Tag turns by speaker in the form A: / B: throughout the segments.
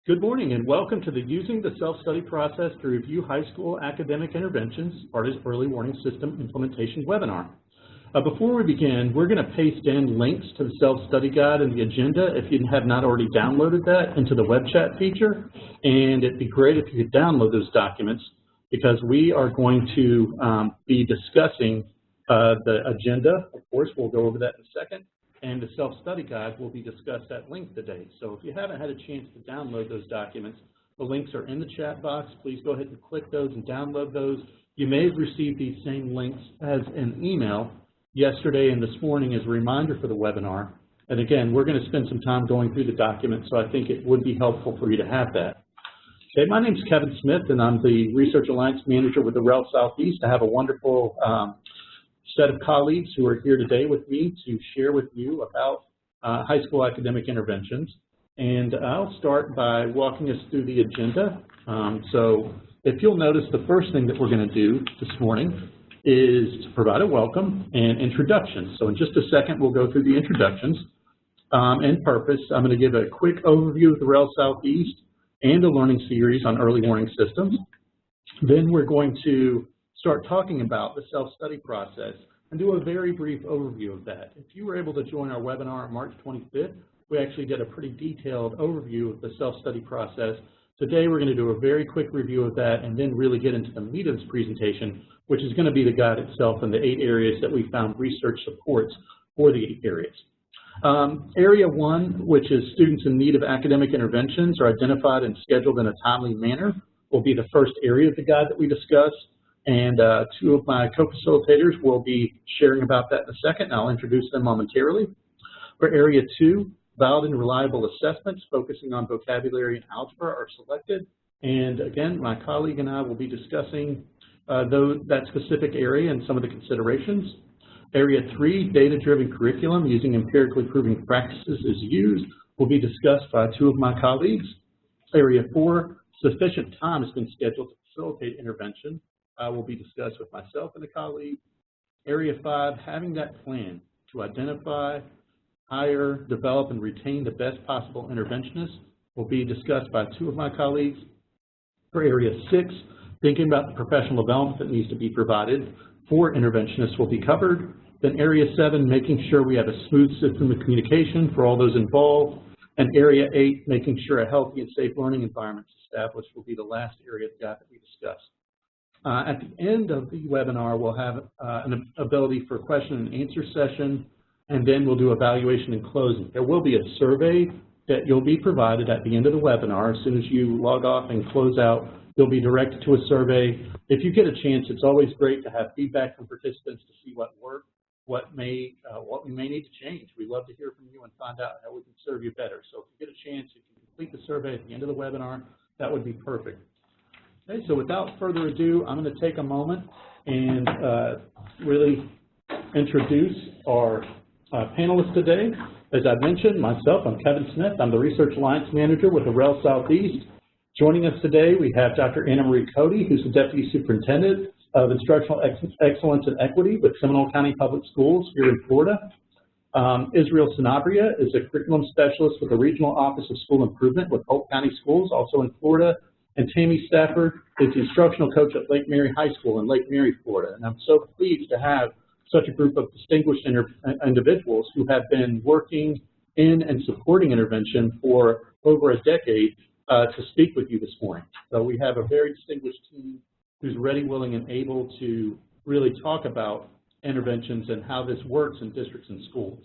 A: Good morning and welcome to the Using the Self-Study Process to Review High School Academic Interventions, part of Early Warning System Implementation webinar. Before we begin, we're going to paste in links to the self-study guide and the agenda if you have not already downloaded that into the web chat feature. And it'd be great if you could download those documents because we are going to be discussing the agenda. Of course, we'll go over that in a second. And the self-study guide will be discussed at length today. So if you haven't had a chance to download those documents, the links are in the chat box. Please go ahead and click those and download those. You may have received these same links as an email yesterday and this morning as a reminder for the webinar. And again, we're going to spend some time going through the documents, so I think it would be helpful for you to have that. Okay, my name is Kevin Smith, and I'm the Research Alliance Manager with the REL Southeast. I have a wonderful set of colleagues who are here today with me to share with you about high school academic interventions. And I'll start by walking us through the agenda. So if you'll notice, the first thing that we're going to do this morning is to provide a welcome and introduction. So in just a second, we'll go through the introductions and purpose. I'm going to give a quick overview of the REL Southeast and a learning series on early warning systems. Then we're going to start talking about the self-study process and do a very brief overview of that. If you were able to join our webinar on March 25th, we actually did a pretty detailed overview of the self-study process. Today we're going to do a very quick review of that and then really get into the meat of this presentation, which is going to be the guide itself and the 8 areas that we found research supports for the 8 areas. Area 1, which is students in need of academic interventions, are identified and scheduled in a timely manner, will be the first area of the guide that we discuss. And 2 of my co-facilitators will be sharing about that in a second, and I'll introduce them momentarily. For Area 2, valid and reliable assessments focusing on vocabulary and algebra are selected. And again, my colleague and I will be discussing that specific area and some of the considerations. Area 3, data-driven curriculum using empirically proven practices is used, will be discussed by 2 of my colleagues. Area 4, sufficient time has been scheduled to facilitate intervention. Will be discussed with myself and a colleague. Area 5, having that plan to identify, hire, develop, and retain the best possible interventionists will be discussed by 2 of my colleagues. For Area 6, thinking about the professional development that needs to be provided for interventionists will be covered. Then Area 7, making sure we have a smooth system of communication for all those involved. And Area 8, making sure a healthy and safe learning environment is established will be the last area of the guide that we discussed. At the end of the webinar, we'll have an ability for a question and answer session, and then we'll do evaluation and closing. There will be a survey that you'll be provided at the end of the webinar. As soon as you log off and close out, you'll be directed to a survey. If you get a chance, it's always great to have feedback from participants to see what worked, what we may need to change. We'd love to hear from you and find out how we can serve you better. So if you get a chance, if you complete the survey at the end of the webinar, that would be perfect. Okay, so without further ado, I'm going to take a moment and really introduce our panelists today. As I mentioned, myself, I'm Kevin Smith. I'm the Research Alliance Manager with the REL Southeast. Joining us today, we have Dr. Anna Marie Cody, who's the Deputy Superintendent of Instructional Excellence and Equity with Seminole County Public Schools here in Florida. Israel Sanabria is a Curriculum Specialist with the Regional Office of School Improvement with Polk County Schools, also in Florida. And Tammy Stafford is the instructional coach at Lake Mary High School in Lake Mary, Florida. And I'm so pleased to have such a group of distinguished individuals who have been working in and supporting intervention for over a decade to speak with you this morning. So we have a very distinguished team who's ready, willing, and able to really talk about interventions and how this works in districts and schools.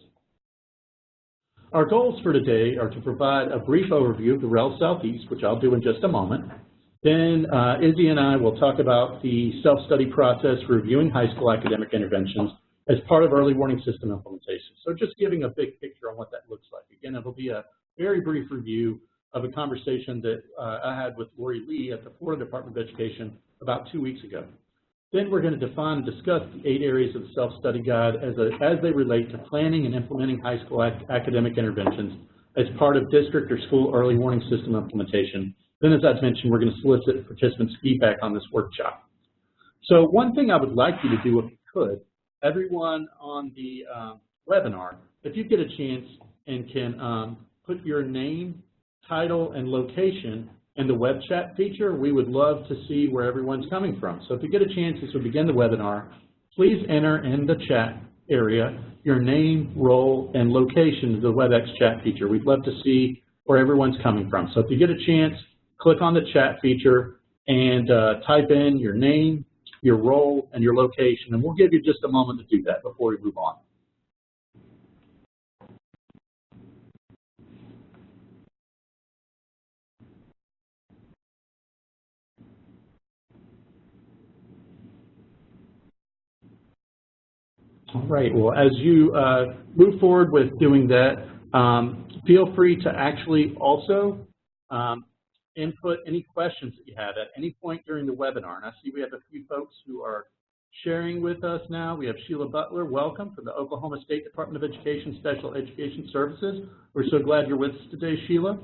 A: Our goals for today are to provide a brief overview of the REL Southeast, which I'll do in just a moment. Then Izzy and I will talk about the self-study process for reviewing high school academic interventions as part of early warning system implementation. So just giving a big picture on what that looks like. Again, it'll be a very brief review of a conversation that I had with Lori Lee at the Florida Department of Education about 2 weeks ago. Then we're going to define and discuss the 8 areas of the self-study guide as they relate to planning and implementing high school academic interventions as part of district or school early warning system implementation. Then, as I've mentioned, we're going to solicit participants' feedback on this workshop. So one thing I would like you to do, if you could, everyone on the webinar, if you get a chance and can put your name title, and location in the web chat feature, we would love to see where everyone's coming from. So if you get a chance as we begin the webinar, please enter in the chat area your name, role, and location of the WebEx chat feature. We'd love to see where everyone's coming from. So if you get a chance, click on the chat feature and type in your name, your role, and your location, and we'll give you just a moment to do that before we move on. All right, well, as you move forward with doing that, feel free to actually also input any questions that you have at any point during the webinar. And I see we have a few folks who are sharing with us now. We have Sheila Butler, welcome, from the Oklahoma State Department of Education Special Education Services. We're so glad you're with us today, Sheila.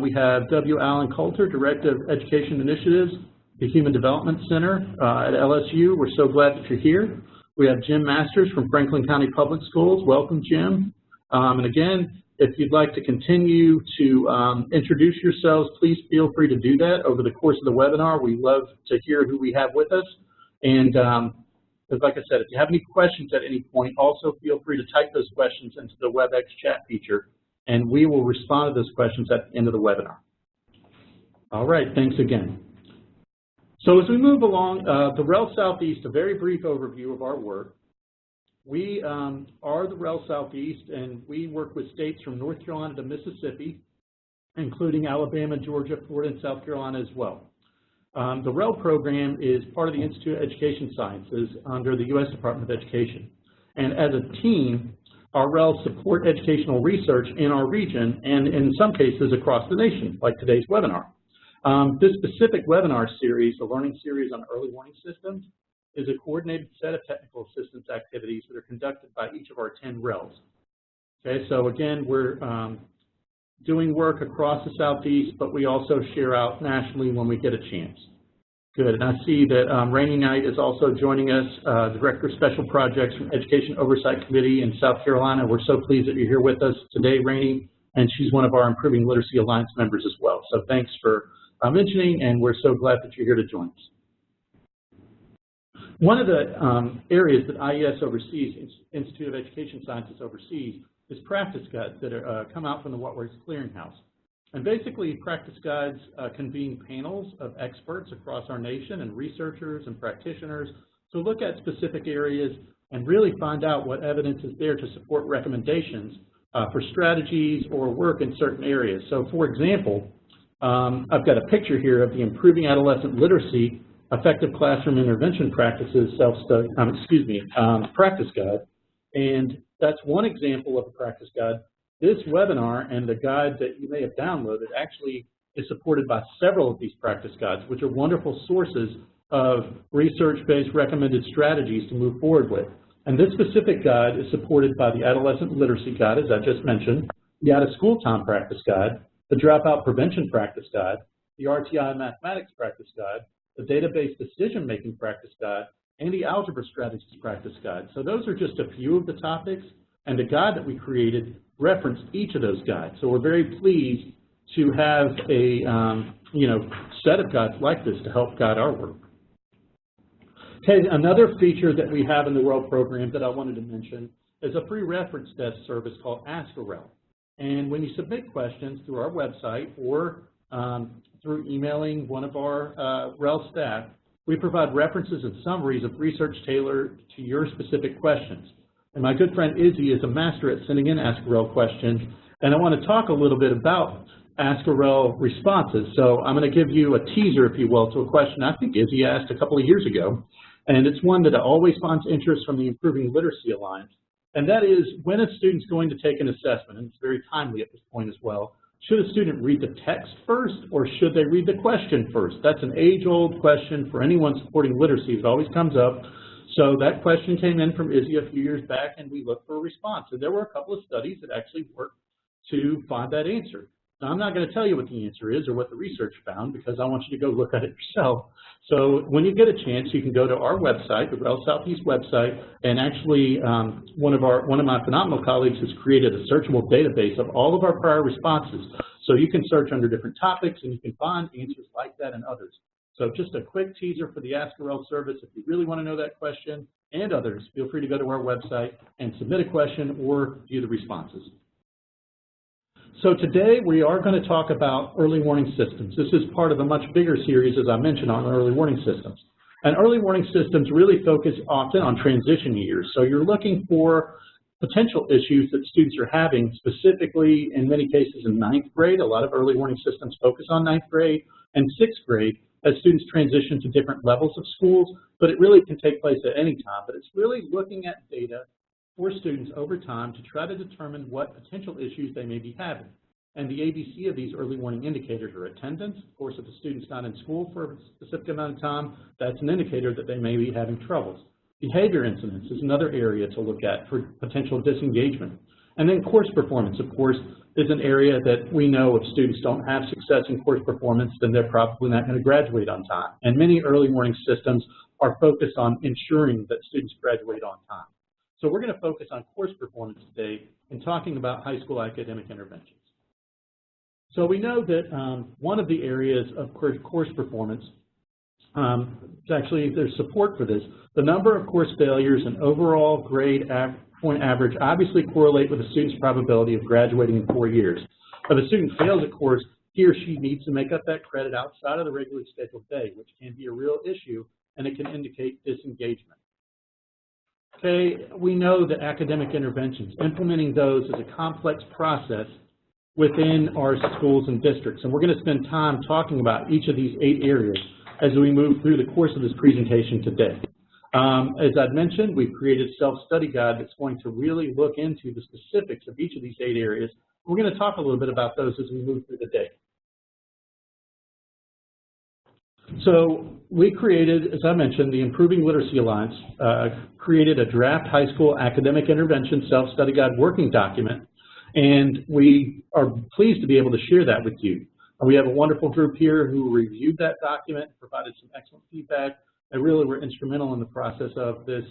A: We have W. Allen Coulter, Director of Education Initiatives, the Human Development Center at LSU. We're so glad that you're here. We have Jim Masters from Franklin County Public Schools. Welcome, Jim. And again, if you'd like to continue to introduce yourselves, please feel free to do that over the course of the webinar. We love to hear who we have with us. And like I said, if you have any questions at any point, also feel free to type those questions into the WebEx chat feature, and we will respond to those questions at the end of the webinar. All right, thanks again. So as we move along, the REL Southeast, a very brief overview of our work. We are the REL Southeast, and we work with states from North Carolina to Mississippi, including Alabama, Georgia, Florida, and South Carolina as well. The REL program is part of the Institute of Education Sciences under the U.S. Department of Education. And as a team, our REL support educational research in our region and in some cases across the nation, like today's webinar. This specific webinar series, the learning series on early warning systems, is a coordinated set of technical assistance activities that are conducted by each of our 10 RELs. Okay, so again, we're doing work across the Southeast, but we also share out nationally when we get a chance. Good, and I see that Rainey Knight is also joining us, Director of Special Projects from Education Oversight Committee in South Carolina. We're so pleased that you're here with us today, Rainey, and she's one of our Improving Literacy Alliance members as well. So thanks for mentioning, and we're so glad that you're here to join us. One of the areas that IES oversees, Institute of Education Sciences oversees, is practice guides that are, come out from the What Works Clearinghouse. And basically, practice guides convene panels of experts across our nation and researchers and practitioners to look at specific areas and really find out what evidence is there to support recommendations for strategies or work in certain areas. So for example, I've got a picture here of the Improving Adolescent Literacy Effective Classroom Intervention Practices practice guide, and that's one example of a practice guide. This webinar and the guide that you may have downloaded actually is supported by several of these practice guides, which are wonderful sources of research-based recommended strategies to move forward with. And this specific guide is supported by the Adolescent Literacy Guide, as I just mentioned, the Out of School Time Practice Guide, the Dropout Prevention Practice Guide, the RTI Mathematics Practice Guide, the Database Decision-Making Practice Guide, and the Algebra Strategies Practice Guide. So those are just a few of the topics, and the guide that we created referenced each of those guides. So we're very pleased to have a set of guides like this to help guide our work. Okay, another feature that we have in the REL program that I wanted to mention is a free reference desk service called Ask a REL. And when you submit questions through our website or through emailing one of our REL staff, we provide references and summaries of research tailored to your specific questions. And my good friend Izzy is a master at sending in Ask a REL questions, and I want to talk a little bit about Ask a REL responses. So I'm going to give you a teaser, if you will, to a question I think Izzy asked a couple of years ago, and it's one that always finds interest from the Improving Literacy Alliance, and that is, when a student's going to take an assessment, and it's very timely at this point as well, should a student read the text first or should they read the question first? That's an age-old question for anyone supporting literacy. It always comes up. So that question came in from Izzy a few years back, and we looked for a response. And there were a couple of studies that actually worked to find that answer. Now, I'm not going to tell you what the answer is or what the research found because I want you to go look at it yourself. So when you get a chance, you can go to our website, the REL Southeast website, and actually one of my phenomenal colleagues has created a searchable database of all of our prior responses. So you can search under different topics and you can find answers like that and others. So just a quick teaser for the Ask a REL service. If you really want to know that question and others, feel free to go to our website and submit a question or view the responses. So today we are going to talk about early warning systems. This is part of a much bigger series, as I mentioned, on early warning systems. And early warning systems really focus often on transition years. So you're looking for potential issues that students are having, specifically in many cases in 9th grade. A lot of early warning systems focus on 9th grade and 6th grade as students transition to different levels of schools, but it really can take place at any time. But it's really looking at data for students over time to try to determine what potential issues they may be having. And the ABC of these early warning indicators are attendance. Of course, if a student's not in school for a specific amount of time, that's an indicator that they may be having troubles. Behavior incidents is another area to look at for potential disengagement. And then course performance, of course, is an area that we know if students don't have success in course performance, then they're probably not going to graduate on time. And many early warning systems are focused on ensuring that students graduate on time. So we're going to focus on course performance today and talking about high school academic interventions. So we know that one of the areas of course performance, actually there's support for this, the number of course failures and overall grade point average obviously correlate with a student's probability of graduating in 4 years. If a student fails a course, he or she needs to make up that credit outside of the regularly scheduled day, which can be a real issue, and it can indicate disengagement. Okay, we know that academic interventions, implementing those is a complex process within our schools and districts, and we're going to spend time talking about each of these 8 areas as we move through the course of this presentation today. As I've mentioned, we've created a self-study guide that's going to really look into the specifics of each of these 8 areas. We're going to talk a little bit about those as we move through the day. So we created, as I mentioned, the Improving Literacy Alliance created a draft high school academic intervention self-study guide working document, and we are pleased to be able to share that with you. We have a wonderful group here who reviewed that document, provided some excellent feedback, and really were instrumental in the process of this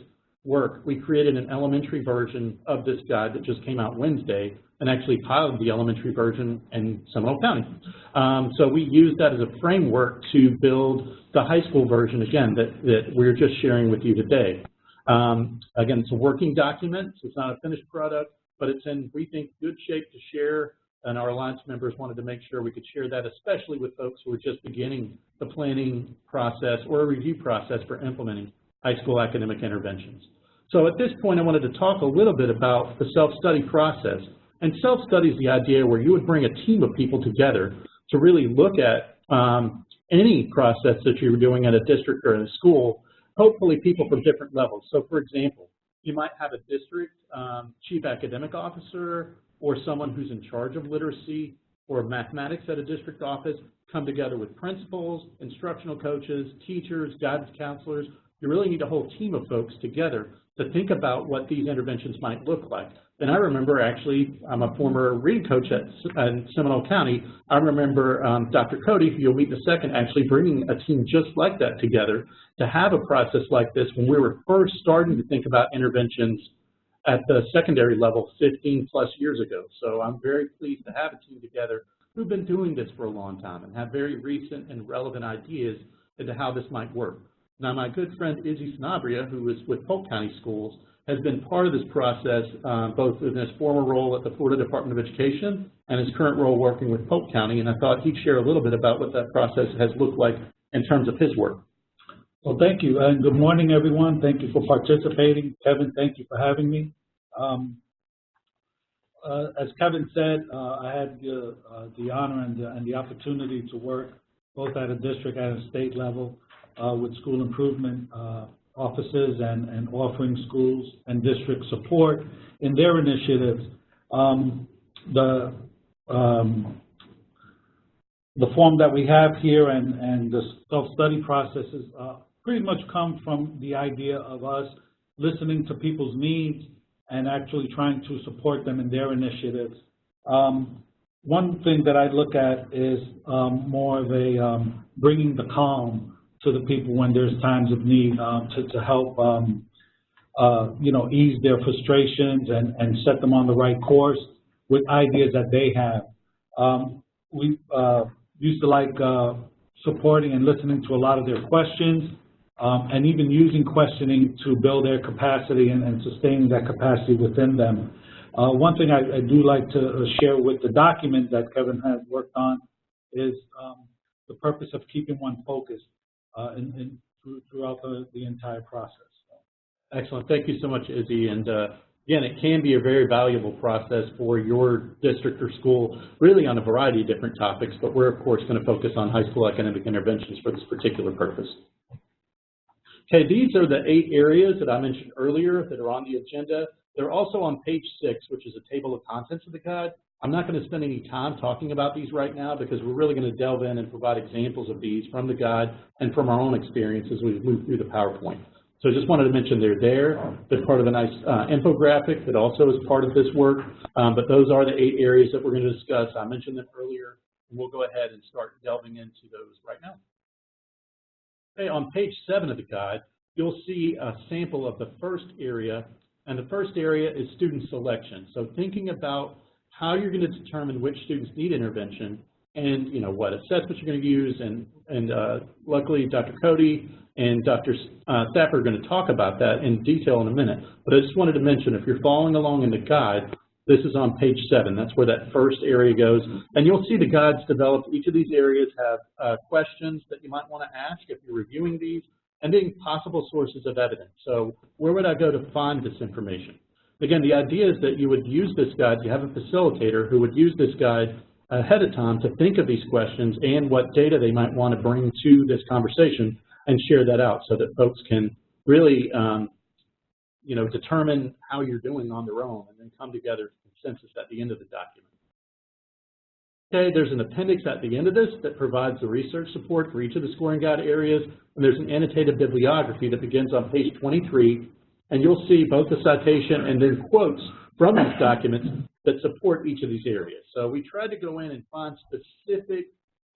A: work. We created an elementary version of this guide that just came out Wednesday and actually piloted the elementary version in Seminole County. So we used that as a framework to build the high school version, again, that we're just sharing with you today. Again, it's a working document, so it's not a finished product, but it's in, we think, good shape to share, and our Alliance members wanted to make sure we could share that, especially with folks who are just beginning the planning process or a review process for implementing high school academic interventions. So at this point, I wanted to talk a little bit about the self-study process. And self-study is the idea where you would bring a team of people together to really look at any process that you're doing at a district or in a school, hopefully people from different levels. So for example, you might have a district chief academic officer or someone who's in charge of literacy or mathematics at a district office come together with principals, instructional coaches, teachers, guidance counselors. You really need a whole team of folks together to think about what these interventions might look like. And I remember, actually, I'm a former reading coach at Seminole County. I remember Dr. Cody, who you'll meet in a second, actually bringing a team just like that together to have a process like this when we were first starting to think about interventions at the secondary level 15+ years ago. So I'm very pleased to have a team together who've been doing this for a long time and have very recent and relevant ideas into how this might work. Now, my good friend Izzy Sanabria, who is with Polk County Schools, has been part of this process, both in his former role at the Florida Department of Education and his current role working with Polk County, and I thought he'd share a little bit about what that process has looked like in terms of his work.
B: Well, thank you, and good morning, everyone. Thank you for participating. Kevin, thank you for having me. As Kevin said, I had the honor and the opportunity to work both at a district and a state level with school improvement offices and offering schools and district support in their initiatives. The form that we have here and the self-study processes pretty much come from the idea of us listening to people's needs and actually trying to support them in their initiatives. One thing that I look at is more of a bringing the calm to the people when there's times of need to help ease their frustrations and set them on the right course with ideas that they have. we used to like supporting and listening to a lot of their questions, and even using questioning to build their capacity and sustaining that capacity within them. One thing I do like to share with the document that Kevin has worked on is the purpose of keeping one focused throughout the entire process.
A: Excellent. Thank you so much, Izzy. And again, it can be a very valuable process for your district or school, really on a variety of different topics, but we're, of course, going to focus on high school academic interventions for this particular purpose. Okay, these are the 8 areas that I mentioned earlier that are on the agenda. They're also on page 6, which is a table of contents of the guide. I'm not going to spend any time talking about these right now because we're really going to delve in and provide examples of these from the guide and from our own experience as we move through the PowerPoint. So I just wanted to mention they're there. They're part of a nice infographic that also is part of this work, but those are the 8 areas that we're going to discuss. I mentioned them earlier, and we'll go ahead and start delving into those right now. Okay, on page 7 of the guide, you'll see a sample of the first area, and the first area is student selection. So thinking about how you're going to determine which students need intervention and, you know, what assessments you're going to use, and luckily Dr. Cody and Dr. Thapper are going to talk about that in detail in a minute. But I just wanted to mention, if you're following along in the guide, this is on page 7. That's where that first area goes. And you'll see the guides developed. Each of these areas have questions that you might want to ask if you're reviewing these, and then possible sources of evidence. So where would I go to find this information? Again, the idea is that you would use this guide, you have a facilitator who would use this guide ahead of time to think of these questions and what data they might want to bring to this conversation and share that out so that folks can really you know, determine how you're doing on their own and then come together to consensus at the end of the document. Okay, there's an appendix at the end of this that provides the research support for each of the scoring guide areas, and there's an annotated bibliography that begins on page 23, and you'll see both the citation and then quotes from these documents that support each of these areas. So we tried to go in and find specific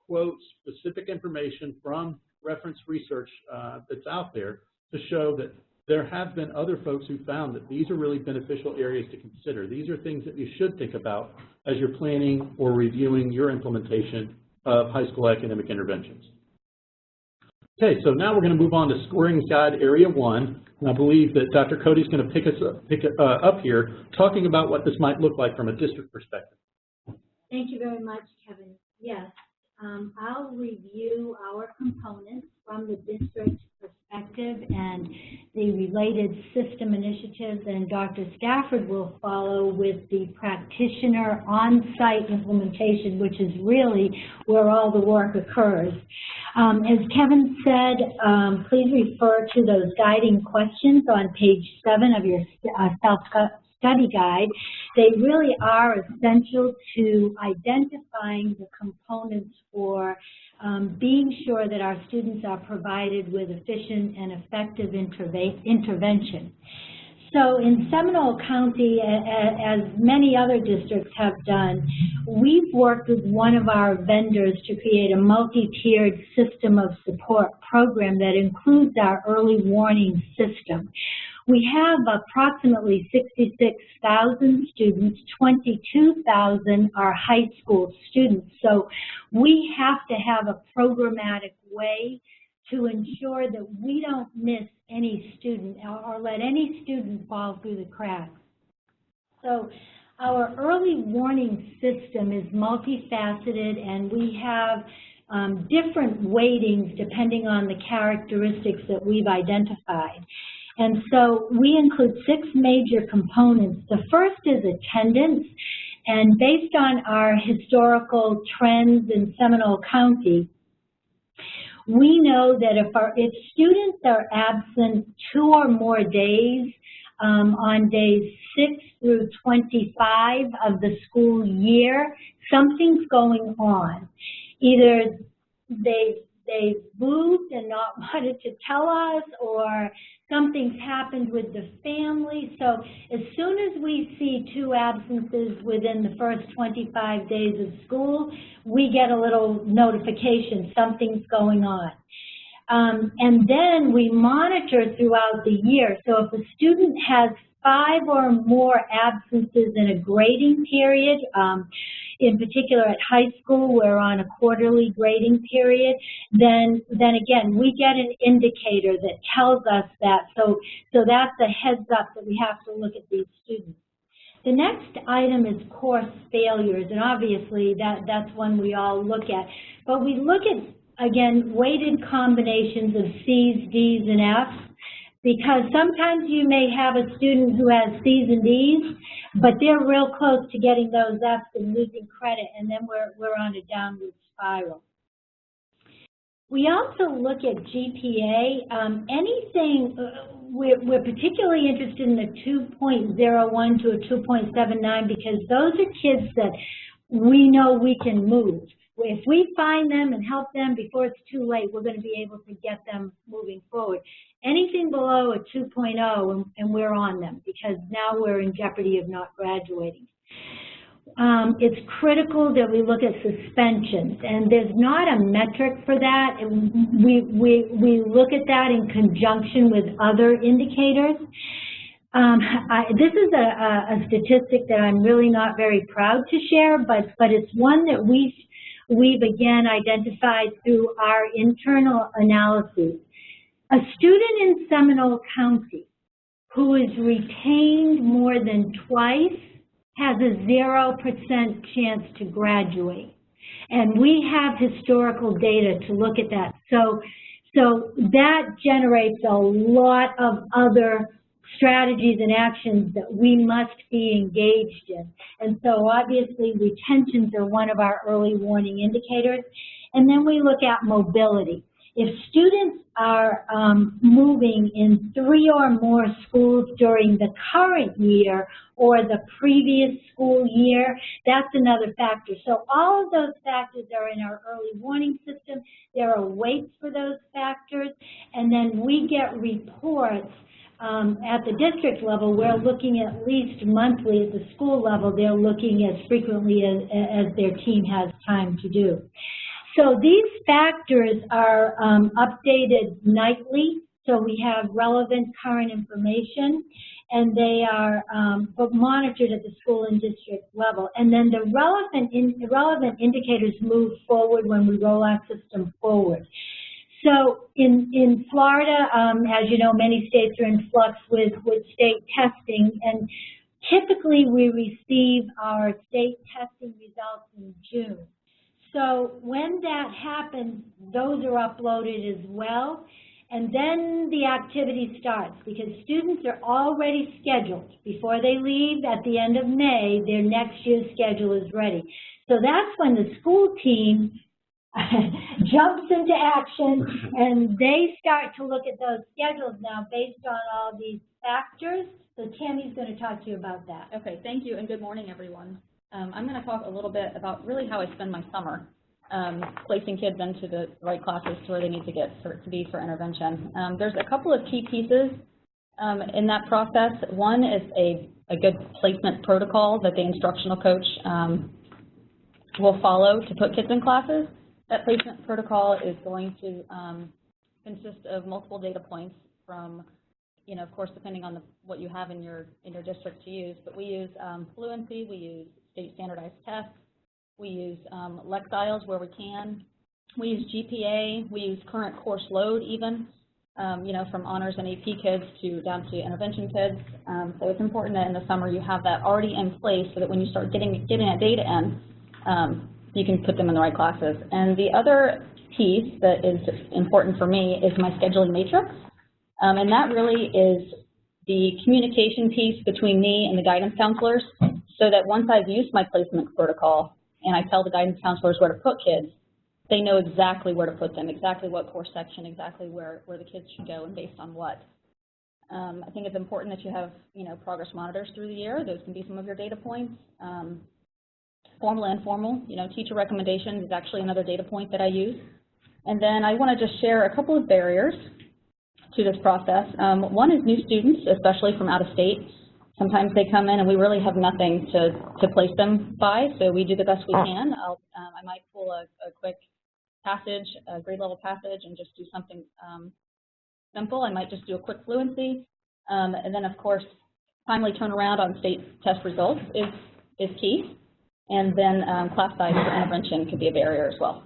A: quotes, specific information from reference research that's out there to show that there have been other folks who found that these are really beneficial areas to consider. These are things that you should think about as you're planning or reviewing your implementation of high school academic interventions. Okay, so now we're going to move on to scoring guide area 1, and I believe that Dr. Cody's going to pick it up here, talking about what this might look like from a district perspective.
C: Thank you very much, Kevin. Yes, I'll review our components from the district perspective and the related system initiatives, and Dr. Stafford will follow with the practitioner on-site implementation, which is really where all the work occurs. As Kevin said, please refer to those guiding questions on page 7 of your self-study guide. They really are essential to identifying the components for being sure that our students are provided with efficient and effective intervention. So in Seminole County, as many other districts have done, we've worked with one of our vendors to create a multi-tiered system of support program that includes our early warning system. We have approximately 66,000 students, 22,000 are high school students. So we have to have a programmatic way to ensure that we don't miss any student or let any student fall through the cracks. So our early warning system is multifaceted, and we have different weightings depending on the characteristics that we've identified. And so we include 6 major components. The first is attendance, and based on our historical trends in Seminole County, we know that if students are absent 2 or more days on days 6 through 25 of the school year, something's going on. Either they've moved and not wanted to tell us, or something's happened with the family. So as soon as we see 2 absences within the first 25 days of school, we get a little notification, something's going on. And then we monitor throughout the year. So if a student has 5 or more absences in a grading period, in particular at high school, we're on a quarterly grading period, then again, we get an indicator that tells us that. So that's a heads up that we have to look at these students. The next item is course failures, and obviously that's one we all look at. But we look at, again, weighted combinations of C's, D's, and F's, because sometimes you may have a student who has C's and D's, but they're real close to getting those F's and losing credit, and then we're on a downward spiral. We also look at GPA. We're particularly interested in the 2.01 to a 2.79 because those are kids that we know we can move. If we find them and help them before it's too late, we're going to be able to get them moving forward. Anything below a 2.0 and we're on them because now we're in jeopardy of not graduating. It's critical that we look at suspensions, and there's not a metric for that. We look at that in conjunction with other indicators. This is a statistic that I'm really not very proud to share, but it's one that we've again identified through our internal analyses. A student in Seminole County who is retained more than twice has a 0% chance to graduate. And we have historical data to look at that. So that generates a lot of other strategies and actions that we must be engaged in. And so obviously retentions are one of our early warning indicators. And then we look at mobility. If students are moving in 3 or more schools during the current year or the previous school year, that's another factor. So all of those factors are in our early warning system. There are weights for those factors, and then we get reports at the district level. We're looking at least monthly. At the school level, they're looking as frequently as their team has time to do. So these factors are updated nightly, so we have relevant current information, and they are monitored at the school and district level. And then the relevant indicators move forward when we roll our system forward. So in Florida, as you know, many states are in flux with state testing, and typically we receive our state testing results in June. So when that happens, those are uploaded as well. And then the activity starts because students are already scheduled. Before they leave at the end of May, their next year's schedule is ready. So that's when the school team jumps into action and they start to look at those schedules now based on all these factors. So Tammy's going to talk to you about that.
D: Okay, thank you, and good morning, everyone. I'm going to talk a little bit about really how I spend my summer, placing kids into the right classes to where they need to get to be for intervention. There's a couple of key pieces in that process. One is a good placement protocol that the instructional coach will follow to put kids in classes. That placement protocol is going to consist of multiple data points from, you know, of course, depending on what you have in your district to use, but we use fluency, we use state standardized tests, we use Lexiles where we can, we use GPA, we use current course load even, you know, from honors and AP kids down to intervention kids. So it's important that in the summer you have that already in place so that when you start getting that data in, you can put them in the right classes. And the other piece that is important for me is my scheduling matrix. And that really is the communication piece between me and the guidance counselors, so that once I've used my placement protocol and I tell the guidance counselors where to put kids, they know exactly where to put them, exactly what course section, exactly where the kids should go and based on what. I think it's important that you have, you know, progress monitors through the year. Those can be some of your data points. Formal and informal, you know, teacher recommendations is actually another data point that I use. And then I want to just share a couple of barriers to this process. One is new students, especially from out of state. Sometimes they come in and we really have nothing to place them by, so we do the best we can. I might pull a quick passage, a grade level passage, and just do something simple. I might just do a quick fluency. And then, of course, timely turnaround on state test results is key. And then class size for intervention could be a barrier as well.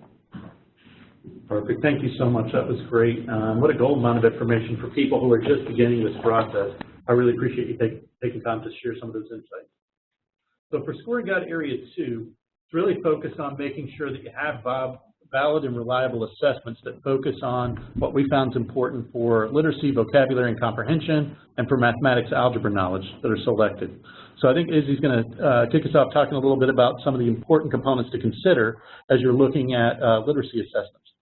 A: Perfect. Thank you so much. That was great. What a gold mine of information for people who are just beginning this process. I really appreciate you taking time to share some of those insights. So for Scoring Guide Area 2, it's really focused on making sure that you have valid and reliable assessments that focus on what we found is important for literacy, vocabulary, and comprehension, and for mathematics, algebra knowledge that are selected. So I think Izzy's going to kick us off talking a little bit about some of the important components to consider as you're looking at literacy assessments.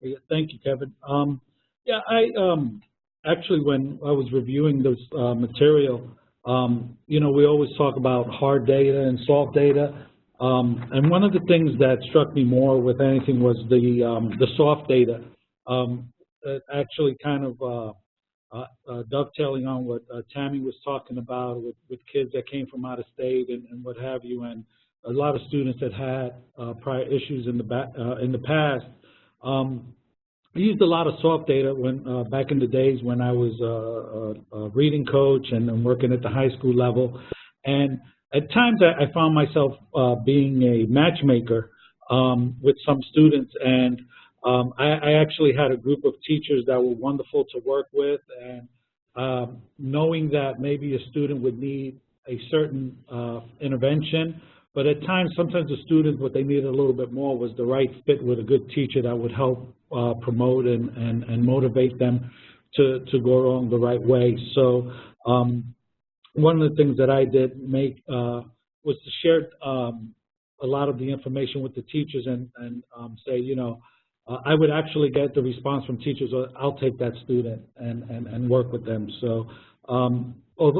B: Yeah, thank you, Kevin. Yeah, actually, when I was reviewing this material, you know, we always talk about hard data and soft data. And one of the things that struck me more with anything was the soft data. Actually kind of dovetailing on what Tammy was talking about with kids that came from out of state and what have you, and a lot of students that had prior issues in the past. I used a lot of soft data when back in the days when I was a reading coach and working at the high school level, and at times I found myself being a matchmaker with some students, and I actually had a group of teachers that were wonderful to work with, and knowing that maybe a student would need a certain intervention, but at times, sometimes the students, what they needed a little bit more was the right fit with a good teacher that would help promote and motivate them to go along the right way. So one of the things that I did was to share a lot of the information with the teachers and say, you know, I would actually get the response from teachers, I'll take that student and work with them. So,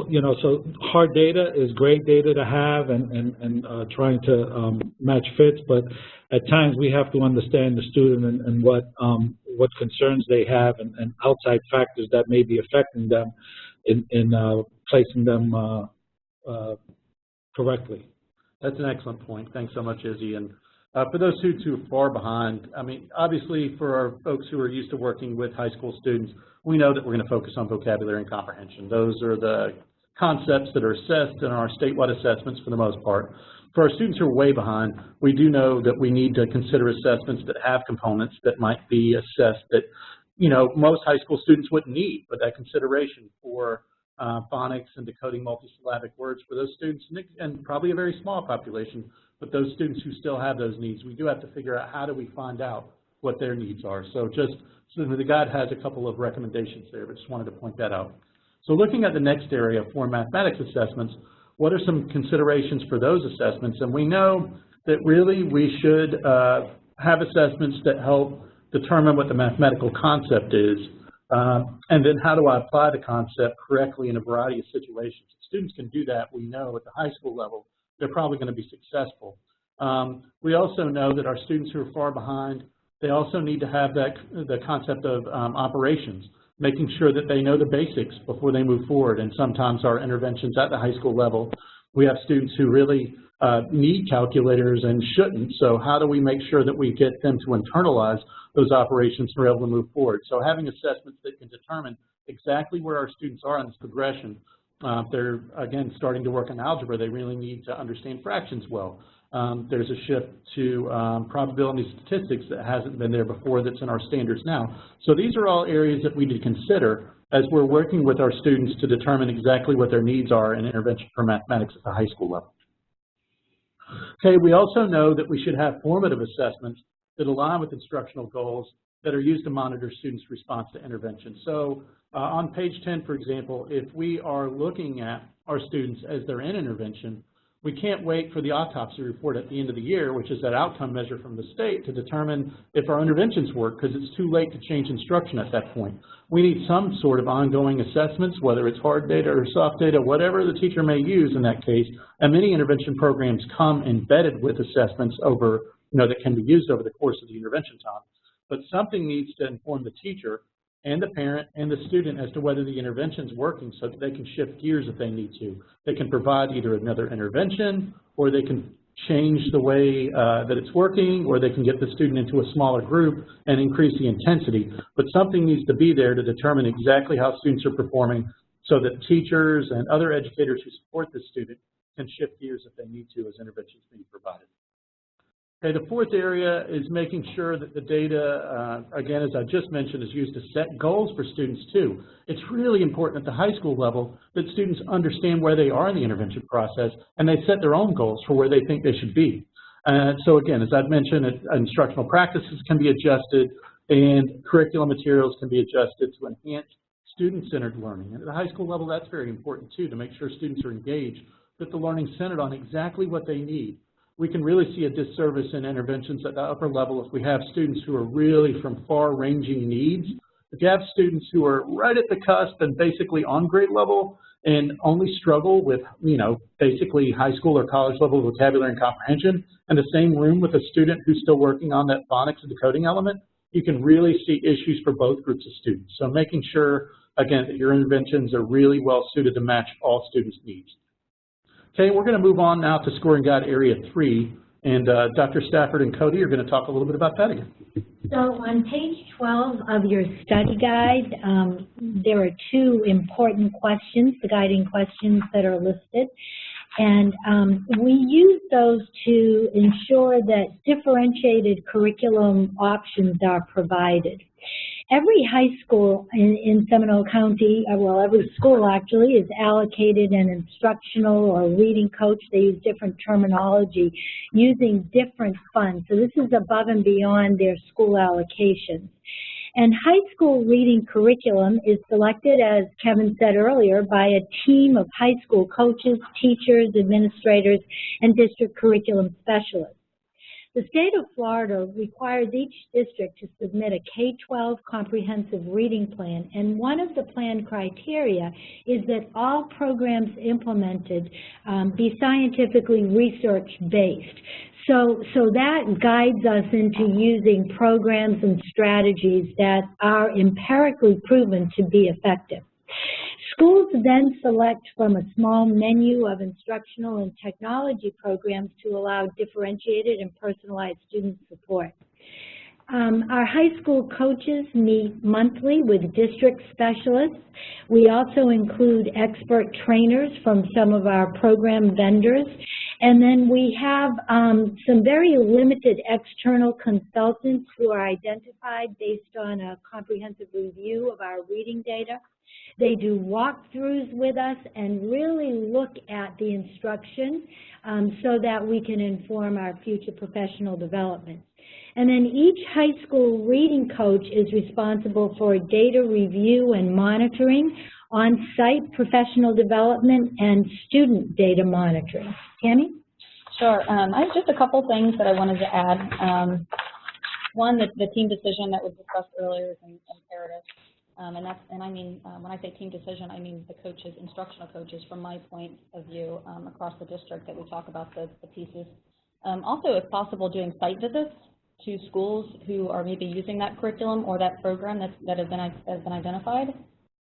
B: you know, so hard data is great data to have and trying to match fits, but at times we have to understand the student and what concerns they have and outside factors that may be affecting them in placing them correctly.
A: That's an excellent point. Thanks so much, Izzy. And for those who are far behind, I mean, obviously for our folks who are used to working with high school students, we know that we're going to focus on vocabulary and comprehension. Those are the concepts that are assessed in our statewide assessments for the most part. For our students who are way behind, we do know that we need to consider assessments that have components that might be assessed that, you know, most high school students wouldn't need, but that consideration for phonics and decoding multisyllabic words for those students, and probably a very small population, but those students who still have those needs, we do have to figure out how do we find out what their needs are. So the guide has a couple of recommendations there, but just wanted to point that out. So looking at the next area for mathematics assessments, what are some considerations for those assessments? And we know that really we should have assessments that help determine what the mathematical concept is, and then how do I apply the concept correctly in a variety of situations. If students can do that, we know at the high school level, they're probably going to be successful. We also know that our students who are far behind, they also need to have the concept of operations, making sure that they know the basics before they move forward. And sometimes our interventions at the high school level, we have students who really need calculators and shouldn't. So how do we make sure that we get them to internalize those operations to be able to move forward? So having assessments that can determine exactly where our students are in this progression. If they're, again, starting to work in algebra, they really need to understand fractions well. There's a shift to probability statistics that hasn't been there before that's in our standards now. So these are all areas that we need to consider as we're working with our students to determine exactly what their needs are in intervention for mathematics at the high school level. Okay, we also know that we should have formative assessments that align with instructional goals that are used to monitor students' response to intervention. So on page 10, for example, if we are looking at our students as they're in intervention, we can't wait for the autopsy report at the end of the year, which is that outcome measure from the state, to determine if our interventions work, because it's too late to change instruction at that point. We need some sort of ongoing assessments, whether it's hard data or soft data, whatever the teacher may use in that case. And many intervention programs come embedded with assessments over, that can be used over the course of the intervention time. But something needs to inform the teacher and the parent and the student as to whether the intervention is working, so that they can shift gears if they need to. They can provide either another intervention, or they can change the way that it's working, or they can get the student into a smaller group and increase the intensity. But something needs to be there to determine exactly how students are performing, so that teachers and other educators who support the student can shift gears if they need to as interventions being provided. Okay, the fourth area is making sure that the data, again, as I just mentioned, is used to set goals for students too. It's really important at the high school level that students understand where they are in the intervention process and they set their own goals for where they think they should be. So again, as I've mentioned, instructional practices can be adjusted and curriculum materials can be adjusted to enhance student-centered learning. And at the high school level, that's very important too, to make sure students are engaged, that the learning is centered on exactly what they need. We can really see a disservice in interventions at the upper level if we have students who are really from far-ranging needs. If you have students who are right at the cusp and basically on grade level and only struggle with, basically high school or college level vocabulary and comprehension, in the same room with a student who's still working on that phonics and decoding element, you can really see issues for both groups of students. So making sure, again, that your interventions are really well suited to match all students' needs. Okay, we're going to move on now to Scoring Guide Area 3, and Dr. Stafford and Cody are going to talk a little bit about that again.
C: So on page 12 of your study guide, there are two important questions, the guiding questions that are listed. And we use those to ensure that differentiated curriculum options are provided. Every high school in Seminole County, well, every school actually, is allocated an instructional or reading coach. They use different terminology using different funds. So this is above and beyond their school allocations. And high school reading curriculum is selected, as Kevin said earlier, by a team of high school coaches, teachers, administrators, and district curriculum specialists. The state of Florida requires each district to submit a K-12 comprehensive reading plan, and one of the plan criteria is that all programs implemented be scientifically research-based. So that guides us into using programs and strategies that are empirically proven to be effective. Schools then select from a small menu of instructional and technology programs to allow differentiated and personalized student support. Our high school coaches meet monthly with district specialists. We also include expert trainers from some of our program vendors. And then we have some very limited external consultants who are identified based on a comprehensive review of our reading data. They do walkthroughs with us and really look at the instruction so that we can inform our future professional development. And then each high school reading coach is responsible for data review and monitoring, on-site professional development, and student data monitoring. Tammy?
D: Sure. I have just a couple things that I wanted to add. One, the team decision that was discussed earlier is imperative. And I mean, when I say team decision, I mean the coaches, instructional coaches, from my point of view, across the district that we talk about the pieces. Also, if possible, doing site visits to schools who are maybe using that curriculum or that program that has been identified.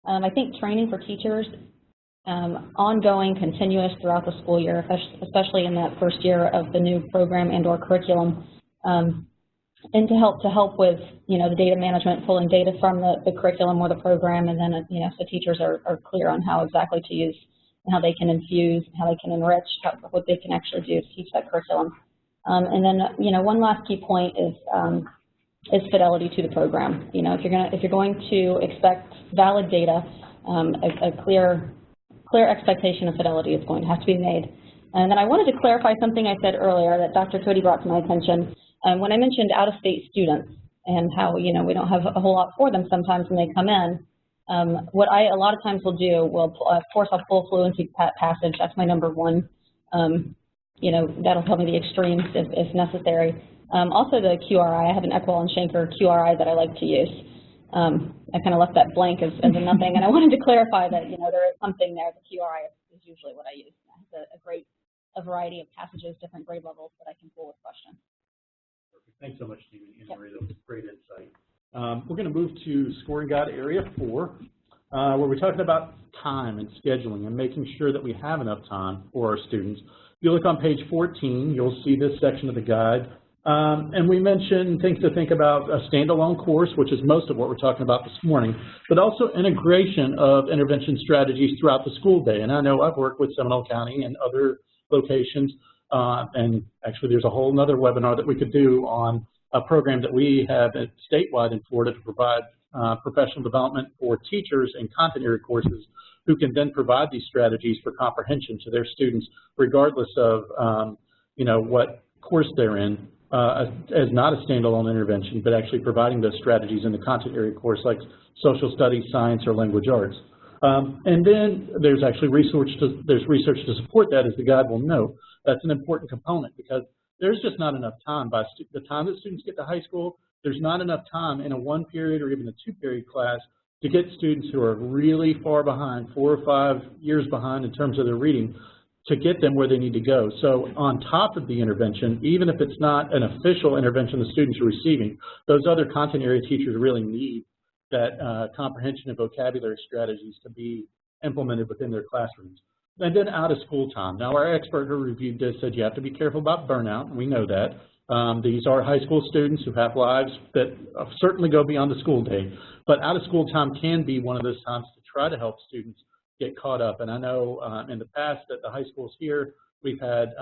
D: I think training for teachers, ongoing, continuous throughout the school year, especially in that first year of the new program and/or curriculum, and to help with the data management, pulling data from the curriculum or the program, and then so teachers are clear on how exactly to use and how they can infuse, how they can enrich, what they can actually do to teach that curriculum. And then one last key point is fidelity to the program. If you're going to expect valid data, a clear expectation of fidelity is going to have to be made. And then I wanted to clarify something I said earlier that Dr. Cody brought to my attention. When I mentioned out-of-state students and how, we don't have a whole lot for them sometimes when they come in, what I a lot of times will do, of course, I'll pull fluency passage. That's my number one. That'll tell me the extremes if necessary. Also the QRI, I have an Eckwell and Schenker QRI that I like to use. I kind of left that blank as a nothing, and I wanted to clarify that, there is something there. The QRI is usually what I use. It has a variety of passages, different grade levels that I can pull with questions.
A: Thanks so much, Stephen and Marie. That was great insight. We're going to move to Scoring Guide Area 4, where we're talking about time and scheduling and making sure that we have enough time for our students. If you look on page 14, you'll see this section of the guide. And we mentioned things to think about: a standalone course, which is most of what we're talking about this morning, but also integration of intervention strategies throughout the school day. And I know I've worked with Seminole County and other locations. And actually, there's a whole other webinar that we could do on a program that we have statewide in Florida to provide professional development for teachers and content area courses who can then provide these strategies for comprehension to their students, regardless of what course they're in, as not a standalone intervention, but actually providing those strategies in the content area course like social studies, science, or language arts. And then there's actually research to support that, as the guide will note. That's an important component because there's just not enough time. By the time that students get to high school, there's not enough time in a 1-period or even a 2-period class to get students who are really far behind, 4 or 5 years behind in terms of their reading, to get them where they need to go. So on top of the intervention, even if it's not an official intervention the students are receiving, those other content area teachers really need that comprehension and vocabulary strategies to be implemented within their classrooms. And then out of school time. Now, our expert who reviewed this said you have to be careful about burnout, and we know that. These are high school students who have lives that certainly go beyond the school day, but out of school time can be one of those times to try to help students get caught up. And I know in the past at the high schools here, we've had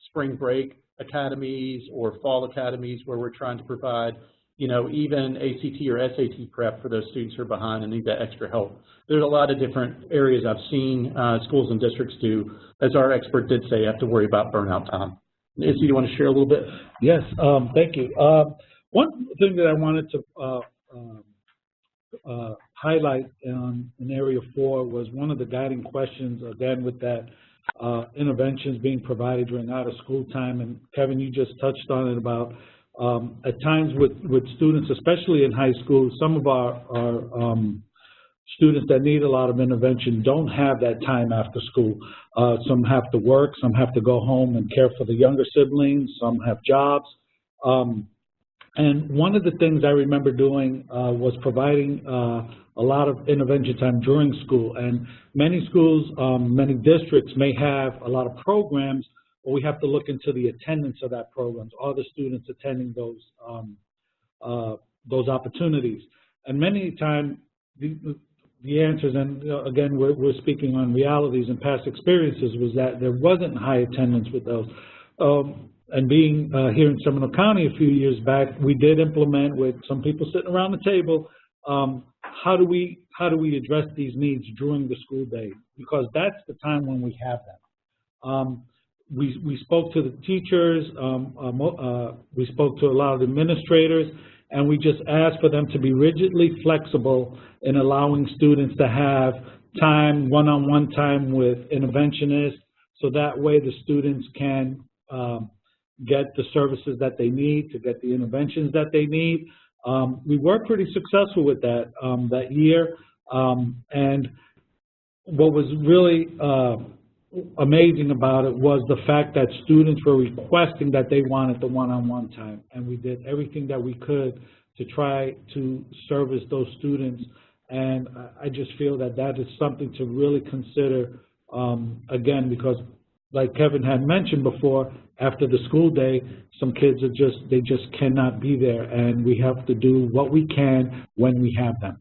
A: spring break academies or fall academies where we're trying to provide even ACT or SAT prep for those students who are behind and need that extra help. There's a lot of different areas I've seen schools and districts do, as our expert did say, have to worry about burnout time. Izzy, do you want to share a little bit?
B: Yes, thank you. One thing that I wanted to highlight in Area 4 was one of the guiding questions, again, with that interventions being provided during out-of-school time. And Kevin, you just touched on it about at times with students, especially in high school, some of our students that need a lot of intervention don't have that time after school. Some have to work, some have to go home and care for the younger siblings, some have jobs. And one of the things I remember doing was providing a lot of intervention time during school. And many schools, many districts may have a lot of programs, but we have to look into the attendance of that programs. Are the students attending those opportunities? And many times, the answers, and again, we're speaking on realities and past experiences, was that there wasn't high attendance with those. And being here in Seminole County a few years back, we did implement with some people sitting around the table, how do we address these needs during the school day? Because that's the time when we have them. We spoke to the teachers, we spoke to a lot of administrators, and we just asked for them to be rigidly flexible in allowing students to have time, one-on-one time with interventionists, so that way the students can get the services that they need, to get the interventions that they need. We were pretty successful with that that year, and what was really amazing about it was the fact that students were requesting that they wanted the one-on-one time, and we did everything that we could to try to service those students. And I just feel that that is something to really consider, again, because like Kevin had mentioned before, after the school day, some kids are they just cannot be there, and we have to do what we can when we have them.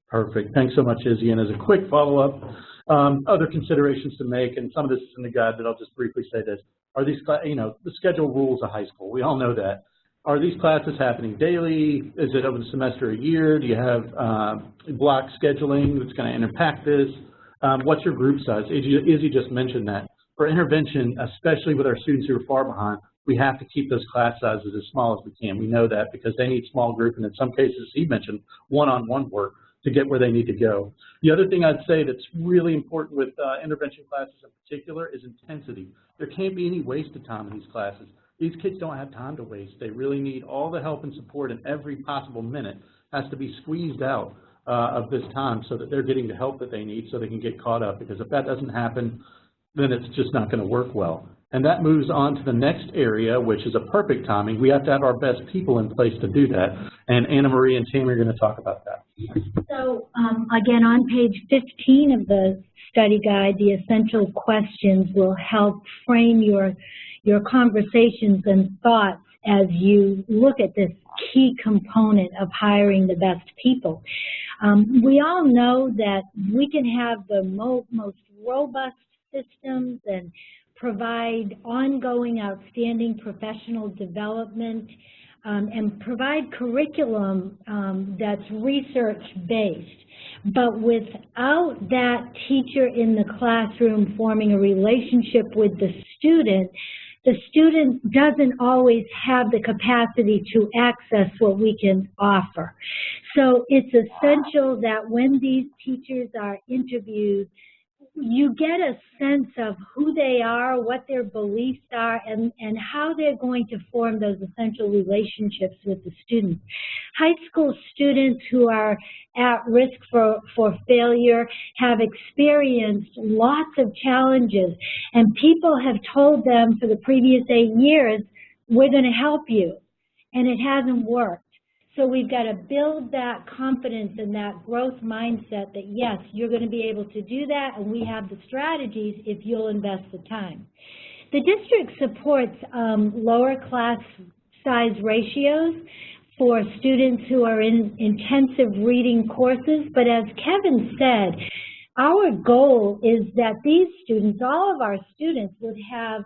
A: Perfect. Thanks so much, Izzy. And as a quick follow-up, other considerations to make, and some of this is in the guide, but I'll just briefly say this. Are these, the schedule rules of high school, we all know that. Are these classes happening daily? Is it over the semester, a year? Do you have block scheduling that's going to impact this? What's your group size? Izzy just mentioned that. For intervention, especially with our students who are far behind, we have to keep those class sizes as small as we can. We know that because they need small group, and in some cases, he mentioned one-on-one work to get where they need to go. The other thing I'd say that's really important with intervention classes in particular is intensity. There can't be any waste of time in these classes. These kids don't have time to waste. They really need all the help and support, and every possible minute has to be squeezed out of this time so that they're getting the help that they need so they can get caught up, because if that doesn't happen, then it's just not going to work well. And that moves on to the next area, which is a perfect timing. We have to have our best people in place to do that. And Anna Marie and Tammy are going to talk about that.
C: So again, on page 15 of the study guide, the essential questions will help frame your conversations and thoughts as you look at this key component of hiring the best people. We all know that we can have the most robust systems and provide ongoing outstanding professional development, and provide curriculum that's research-based. But without that teacher in the classroom forming a relationship with the student doesn't always have the capacity to access what we can offer. So it's essential that when these teachers are interviewed, you get a sense of who they are, what their beliefs are, and how they're going to form those essential relationships with the students. High school students who are at risk for failure have experienced lots of challenges, and people have told them for the previous 8 years, we're going to help you, and it hasn't worked. So we've got to build that confidence and that growth mindset that, yes, you're going to be able to do that, and we have the strategies if you'll invest the time. The district supports lower class size ratios for students who are in intensive reading courses, but as Kevin said, our goal is that these students, all of our students, would have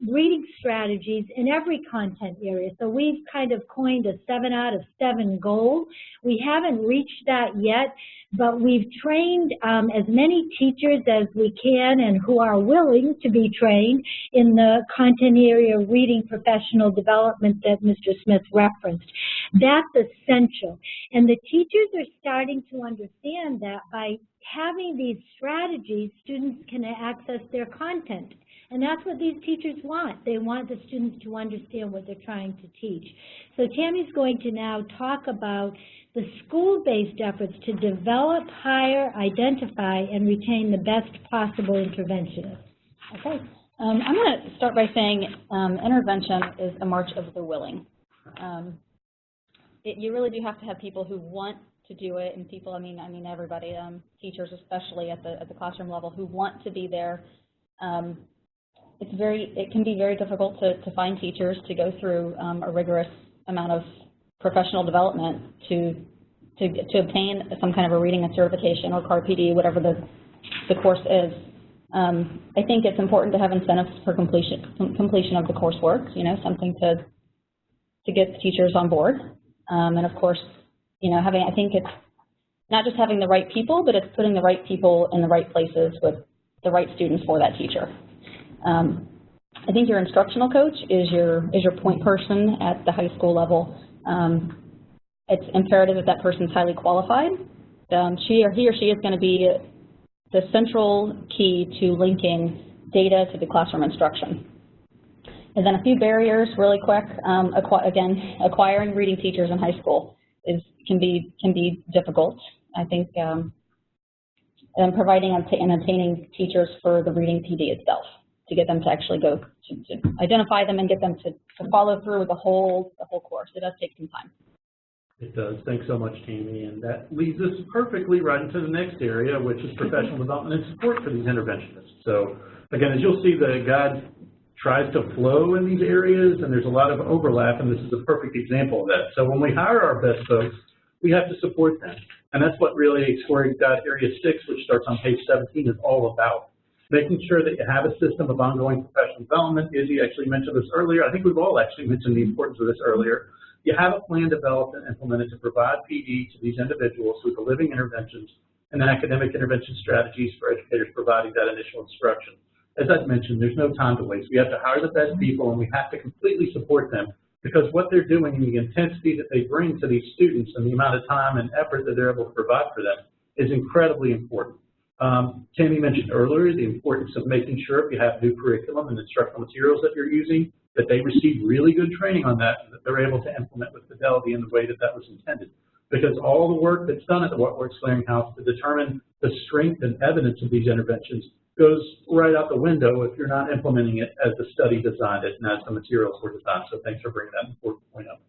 C: reading strategies in every content area. So we've kind of coined a 7 out of 7 goal. We haven't reached that yet, but we've trained as many teachers as we can and who are willing to be trained in the content area of reading professional development that Mr. Smith referenced. That's essential. And the teachers are starting to understand that by having these strategies, students can access their content. And that's what these teachers want. They want the students to understand what they're trying to teach. So Tammy's going to now talk about the school-based efforts to develop, hire, identify, and retain the best possible interventionists.
D: Okay. I'm going to start by saying intervention is a march of the willing. You really do have to have people who want to do it, and people, I mean everybody, teachers especially at the classroom level, who want to be there. It can be very difficult to find teachers to go through a rigorous amount of professional development to obtain some kind of a reading and certification or CAR-PD, whatever the course is. I think it's important to have incentives for completion of the coursework, something to get teachers on board. And of course, I think it's not just having the right people, but it's putting the right people in the right places with the right students for that teacher. I think your instructional coach is your point person at the high school level. It's imperative that person's highly qualified. He or she is going to be the central key to linking data to the classroom instruction. And then a few barriers really quick. Again, acquiring reading teachers in high school can be difficult. I think providing and obtaining teachers for the reading PD itself, to get them to actually go to identify them and get them to follow through with the whole course. It does take some time.
A: It does. Thanks so much, Tammy. And that leads us perfectly right into the next area, which is professional development and support for these interventionists. So again, as you'll see, the guide tries to flow in these areas, and there's a lot of overlap, and this is a perfect example of that. So when we hire our best folks, we have to support them. And that's what really Scoring Guide Area 6, which starts on page 17, is all about. Making sure that you have a system of ongoing professional development. Izzy actually mentioned this earlier. I think we've all actually mentioned the importance of this earlier. You have a plan developed and implemented to provide PD to these individuals through the living interventions and then academic intervention strategies for educators providing that initial instruction. As I've mentioned, there's no time to waste. We have to hire the best people, and we have to completely support them, because what they're doing and the intensity that they bring to these students and the amount of time and effort that they're able to provide for them is incredibly important. Tammy mentioned earlier the importance of making sure if you have new curriculum and instructional materials that you're using, that they receive really good training on that, and that they're able to implement with fidelity in the way that that was intended. Because all the work that's done at the What Works Clearinghouse to determine the strength and evidence of these interventions goes right out the window if you're not implementing it as the study designed it and as the materials were designed. So thanks for bringing that important point up.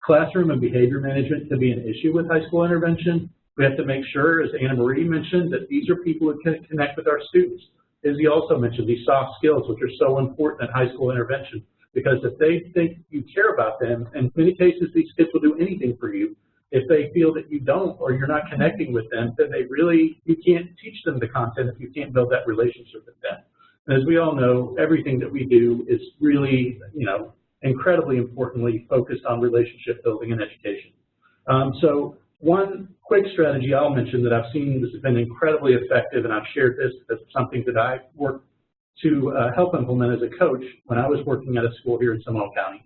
A: Classroom and behavior management can be an issue with high school intervention. We have to make sure, as Anna Marie mentioned, that these are people who can connect with our students. Izzy also mentioned these soft skills, which are so important in high school intervention, because if they think you care about them, in many cases these kids will do anything for you. If they feel that you don't or you're not connecting with them, then you can't teach them the content if you can't build that relationship with them. And as we all know, everything that we do is really, incredibly importantly focused on relationship building and education. So one quick strategy I'll mention that I've seen this has been incredibly effective, and I've shared this as something that I worked to help implement as a coach when I was working at a school here in Seminole County,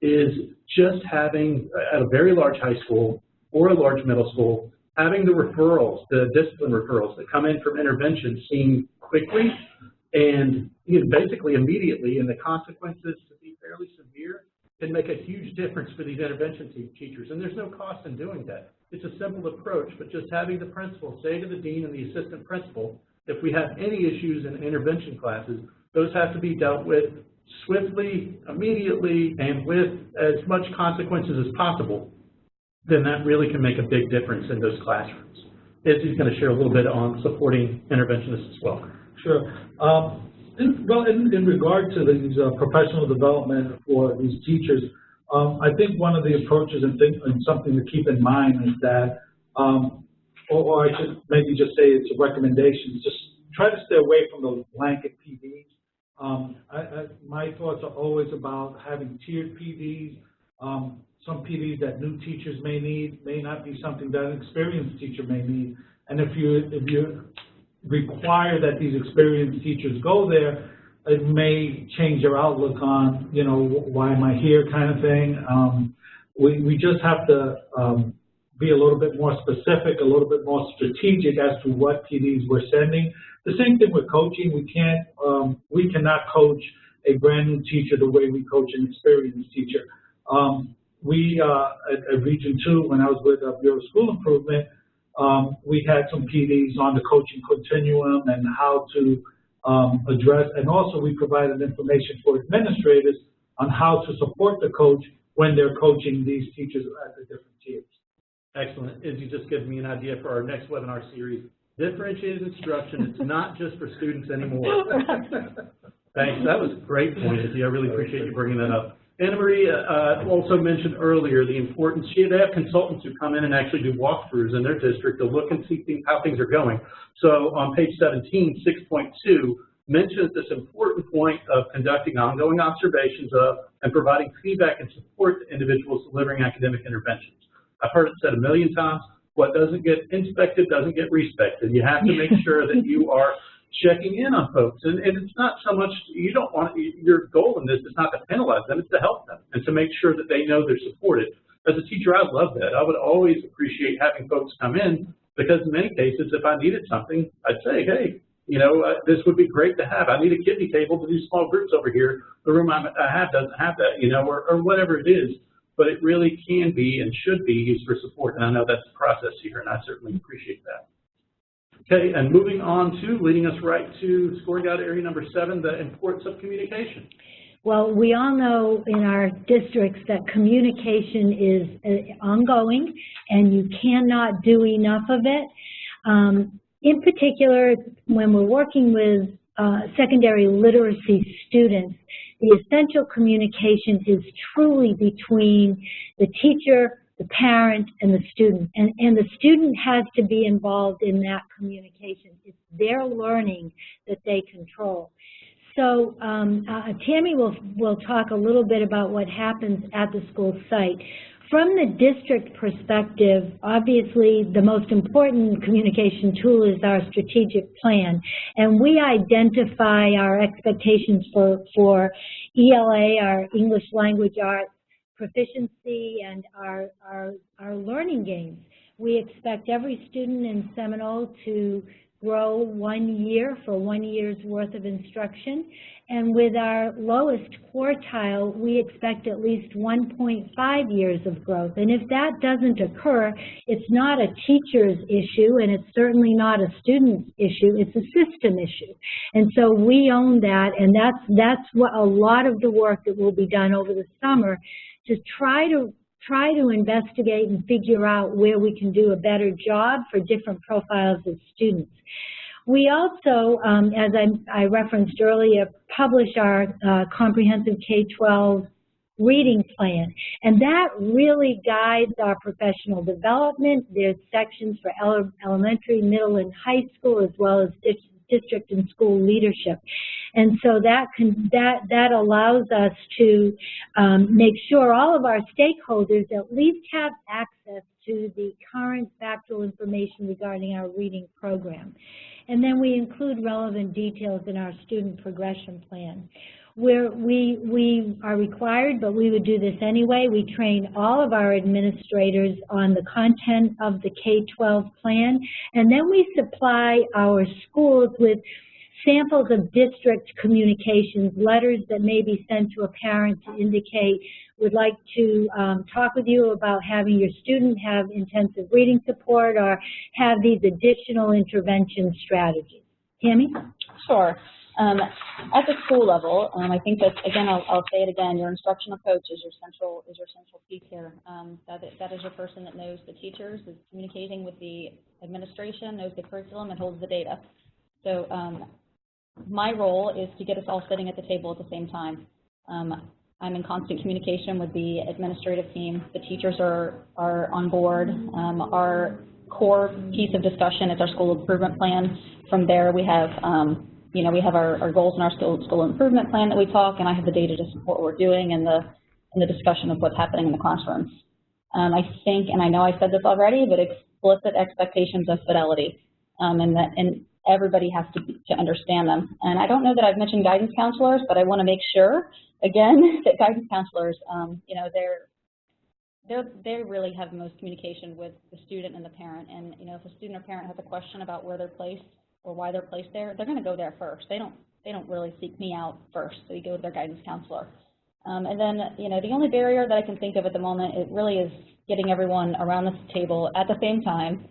A: is just having, at a very large high school or a large middle school, having the referrals, the discipline referrals that come in from intervention seen quickly and basically immediately, and the consequences to be fairly severe can make a huge difference for these intervention teachers. And there's no cost in doing that. It's a simple approach, but just having the principal say to the dean and the assistant principal, if we have any issues in intervention classes, those have to be dealt with swiftly, immediately, and with as much consequences as possible, then that really can make a big difference in those classrooms. Izzy's going to share a little bit on supporting interventionists as well.
B: Sure. In regard to these professional development for these teachers, I think one of the approaches and something to keep in mind is that, or I should maybe just say it's a recommendation, just try to stay away from the blanket PDs. My thoughts are always about having tiered PDs. Some PDs that new teachers may need may not be something that an experienced teacher may need. And if you require that these experienced teachers go there, it may change your outlook on, why am I here kind of thing. We just have to be a little bit more specific, a little bit more strategic as to what PDs we're sending. The same thing with coaching. We cannot coach a brand new teacher the way we coach an experienced teacher. At Region 2, when I was with Bureau of School Improvement, we had some PDs on the coaching continuum and how to address, and also we provided information for administrators on how to support the coach when they're coaching these teachers at the different tiers.
A: Excellent. Izzy just gives me an idea for our next webinar series. Differentiated instruction, it's not just for students anymore. Thanks. That was a great point, Izzy. I really appreciate you bringing that up. Anna Marie also mentioned earlier the importance. They have consultants who come in and actually do walkthroughs in their district to look and see how things are going. So on page 17, 6.2 mentions this important point of conducting ongoing observations of and providing feedback and support to individuals delivering academic interventions. I've heard it said a million times, what doesn't get inspected doesn't get respected. You have to make sure that you are checking in on folks, and it's not so much, you don't want, your goal in this is not to penalize them, it's to help them and to make sure that they know they're supported. As a teacher, I love that. I would always appreciate having folks come in, because in many cases, if I needed something, I'd say, hey, this would be great to have. I need a kidney table to do small groups over here. The room I have doesn't have that, or whatever it is. But it really can be and should be used for support, and I know that's the process here, and I certainly appreciate that. Okay, and moving on to, leading us right to scoring guide area number 7, the importance of communication.
C: Well, we all know in our districts that communication is ongoing, and you cannot do enough of it. In particular, when we're working with secondary literacy students, the essential communication is truly between the teacher, the parent, and the student. And the student has to be involved in that communication. It's their learning that they control. So Tammy will talk a little bit about what happens at the school site. From the district perspective, obviously the most important communication tool is our strategic plan. And we identify our expectations for ELA, our English Language Arts, proficiency, and our learning gains. We expect every student in Seminole to grow 1 year for 1 year's worth of instruction. And with our lowest quartile, we expect at least 1.5 years of growth. And if that doesn't occur, it's not a teacher's issue, and it's certainly not a student's issue, it's a system issue. And so we own that, and that's what a lot of the work that will be done over the summer to try to investigate and figure out where we can do a better job for different profiles of students. We also, as I referenced earlier, publish our comprehensive K-12 reading plan. And that really guides our professional development. There's sections for elementary, middle, and high school, as well as district and school leadership. And so that allows us to make sure all of our stakeholders at least have access to the current factual information regarding our reading program. And then we include relevant details in our student progression plan. We are required, but we would do this anyway. We train all of our administrators on the content of the K-12 plan, and then we supply our schools with samples of district communications, letters that may be sent to a parent to indicate would like to talk with you about having your student have intensive reading support or have these additional intervention strategies. Tammy?
D: Sure. At the school level, I think that, again, I'll say it again, your instructional coach is your central piece here. That is your person that knows the teachers, is communicating with the administration, knows the curriculum, and holds the data. So my role is to get us all sitting at the table at the same time. I'm in constant communication with the administrative team. The teachers are on board. Our core piece of discussion is our school improvement plan. From there, we have we have our goals in our school improvement plan that we talk, and I have the data to support what we're doing and the discussion of what's happening in the classrooms. I think, and I know I said this already, but explicit expectations of fidelity, and everybody has to understand them. And I don't know that I've mentioned guidance counselors, but I want to make sure, again, that guidance counselors, they really have the most communication with the student and the parent. And if a student or parent has a question about where they're placed or why they're placed there, they're going to go there first. They don't really seek me out first. So you go to their guidance counselor. And then the only barrier that I can think of at the moment, it really is getting everyone around this table at the same time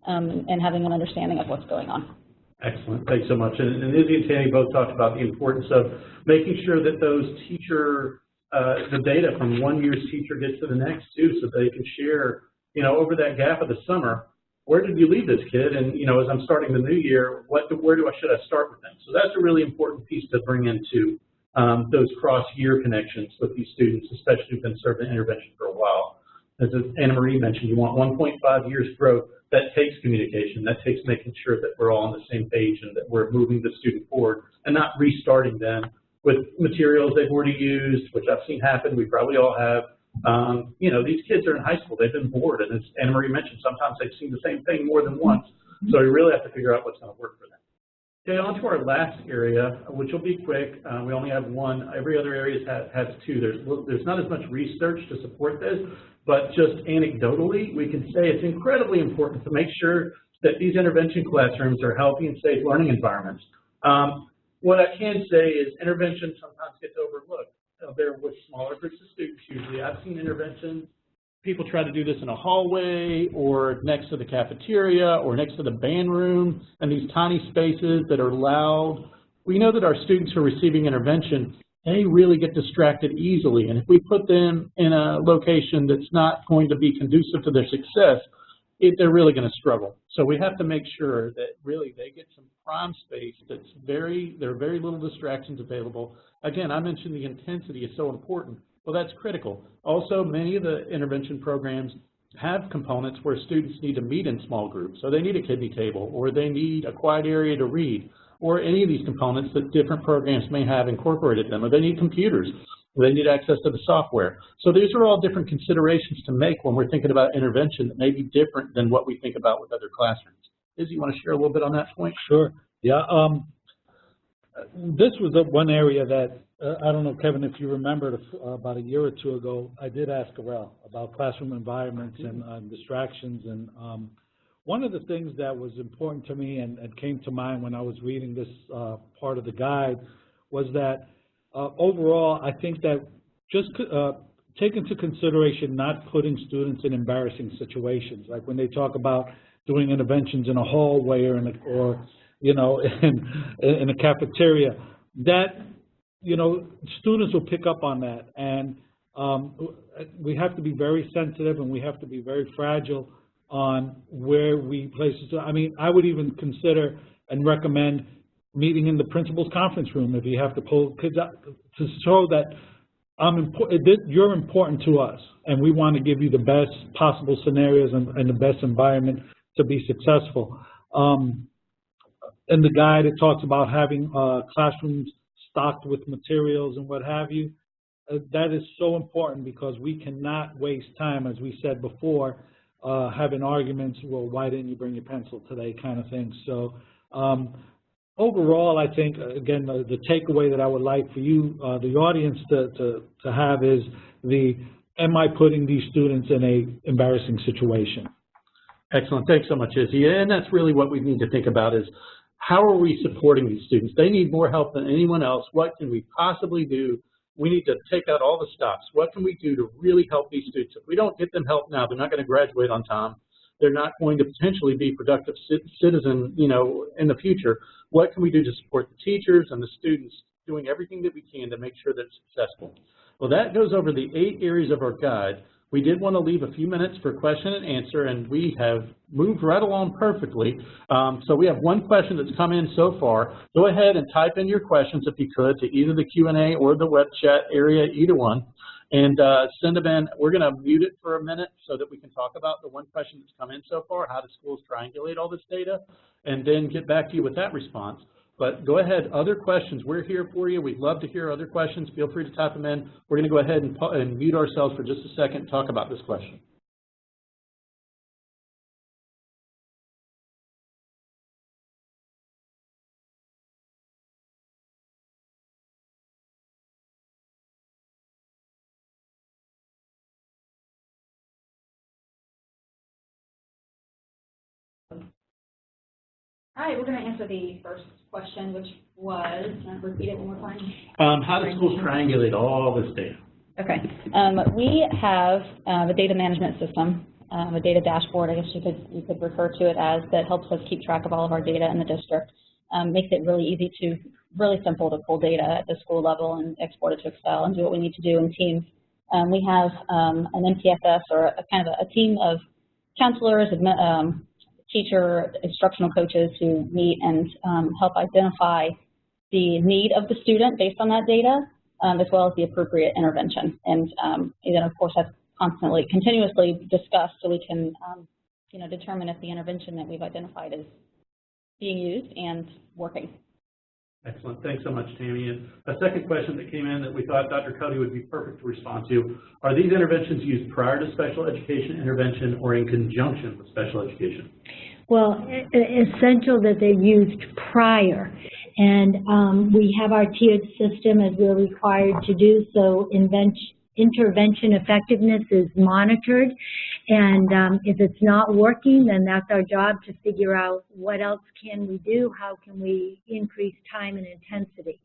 D: and having an understanding of what's going on.
A: Excellent. Thanks so much. And Izzy and Tammy both talked about the importance of making sure that those the data from one year's teacher gets to the next too, so they can share, over that gap of the summer, where did you leave this kid? And, as I'm starting the new year, should I start with them? So that's a really important piece to bring into those cross-year connections with these students, especially who've been serving intervention for a while. As Anna Marie mentioned, you want 1.5 years growth. That takes communication. That takes making sure that we're all on the same page and that we're moving the student forward and not restarting them with materials they've already used, which I've seen happen. We probably all have. These kids are in high school. They've been bored. And as Anna Marie mentioned, sometimes they've seen the same thing more than once. So we really have to figure out what's going to work for them. Okay, on to our last area, which will be quick. We only have one. Every other area has two. There's not as much research to support this, but just anecdotally, we can say it's incredibly important to make sure that these intervention classrooms are healthy and safe learning environments. What I can say is intervention sometimes gets overlooked. They're with smaller groups of students usually. I've seen interventions. People try to do this in a hallway or next to the cafeteria or next to the band room and these tiny spaces that are loud. We know that our students who are receiving intervention, they really get distracted easily. And if we put them in a location that's not going to be conducive to their success, they're really going to struggle. So we have to make sure that really they get some prime space there are very little distractions available. Again, I mentioned the intensity is so important. Well, that's critical. Also, many of the intervention programs have components where students need to meet in small groups. So they need a kidney table, or they need a quiet area to read, or any of these components that different programs may have incorporated them, or they need computers, or they need access to the software. So these are all different considerations to make when we're thinking about intervention that may be different than what we think about with other classrooms. Izzy, you want to share a little bit on that point?
B: Sure. Yeah. This was one area that, I don't know, Kevin, if you remember about a year or two ago, I did ask REL about classroom environments and distractions. And one of the things that was important to me and came to mind when I was reading this part of the guide was that overall, I think that just take into consideration not putting students in embarrassing situations, like when they talk about doing interventions in a hallway or in a cafeteria, that students will pick up on that, and we have to be very sensitive and we have to be very fragile on where we place it. I mean, I would even consider and recommend meeting in the principal's conference room if you have to pull kids out to show that You're important to us, and we want to give you the best possible scenarios and the best environment to be successful. In the guide, it talks about having classrooms stocked with materials and what have you. That is so important because we cannot waste time, as we said before, having arguments, well, why didn't you bring your pencil today, kind of thing. So overall, I think, again, the takeaway that I would like for you, the audience, to have is am I putting these students in an embarrassing situation?
A: Excellent. Thanks so much, Izzy. And that's really what we need to think about is, how are we supporting these students? They need more help than anyone else. What can we possibly do? We need to take out all the stops. What can we do to really help these students? If we don't get them help now, they're not going to graduate on time. They're not going to potentially be productive citizens, in the future. What can we do to support the teachers and the students, doing everything that we can to make sure that it's successful? Well, that goes over the 8 areas of our guide. We did want to leave a few minutes for question and answer, and we have moved right along perfectly. So we have one question that's come in so far. Go ahead and type in your questions, if you could, to either the Q&A or the web chat area, either one, and send them in. We're going to mute it for a minute so that we can talk about the one question that's come in so far, how do schools triangulate all this data, and then get back to you with that response. But go ahead, other questions, we're here for you. We'd love to hear other questions. Feel free to type them in. We're going to go ahead and mute ourselves for just a second and talk about this question.
D: All right, we're going to answer the first question, which was, can I repeat it one more time?
A: How do schools triangulate all this data?
D: Okay. We have a data management system, a data dashboard, I guess you could refer to it as, that helps us keep track of all of our data in the district. Makes it really simple to pull data at the school level and export it to Excel and do what we need to do in teams. We have an MTSS, or a team of counselors, teacher, instructional coaches who meet and help identify the need of the student based on that data, as well as the appropriate intervention. And then, of course, that's continuously discussed so we can determine if the intervention that we've identified is being used and working.
A: Excellent. Thanks so much, Tammy. And a second question that came in that we thought Dr. Cody would be perfect to respond to: are these interventions used prior to special education intervention or in conjunction with special education?
C: Well, essential that they're used prior. And we have our tiered system as we're required to do, so intervention effectiveness is monitored. And if it's not working, then that's our job to figure out what else can we do, how can we increase time and intensity.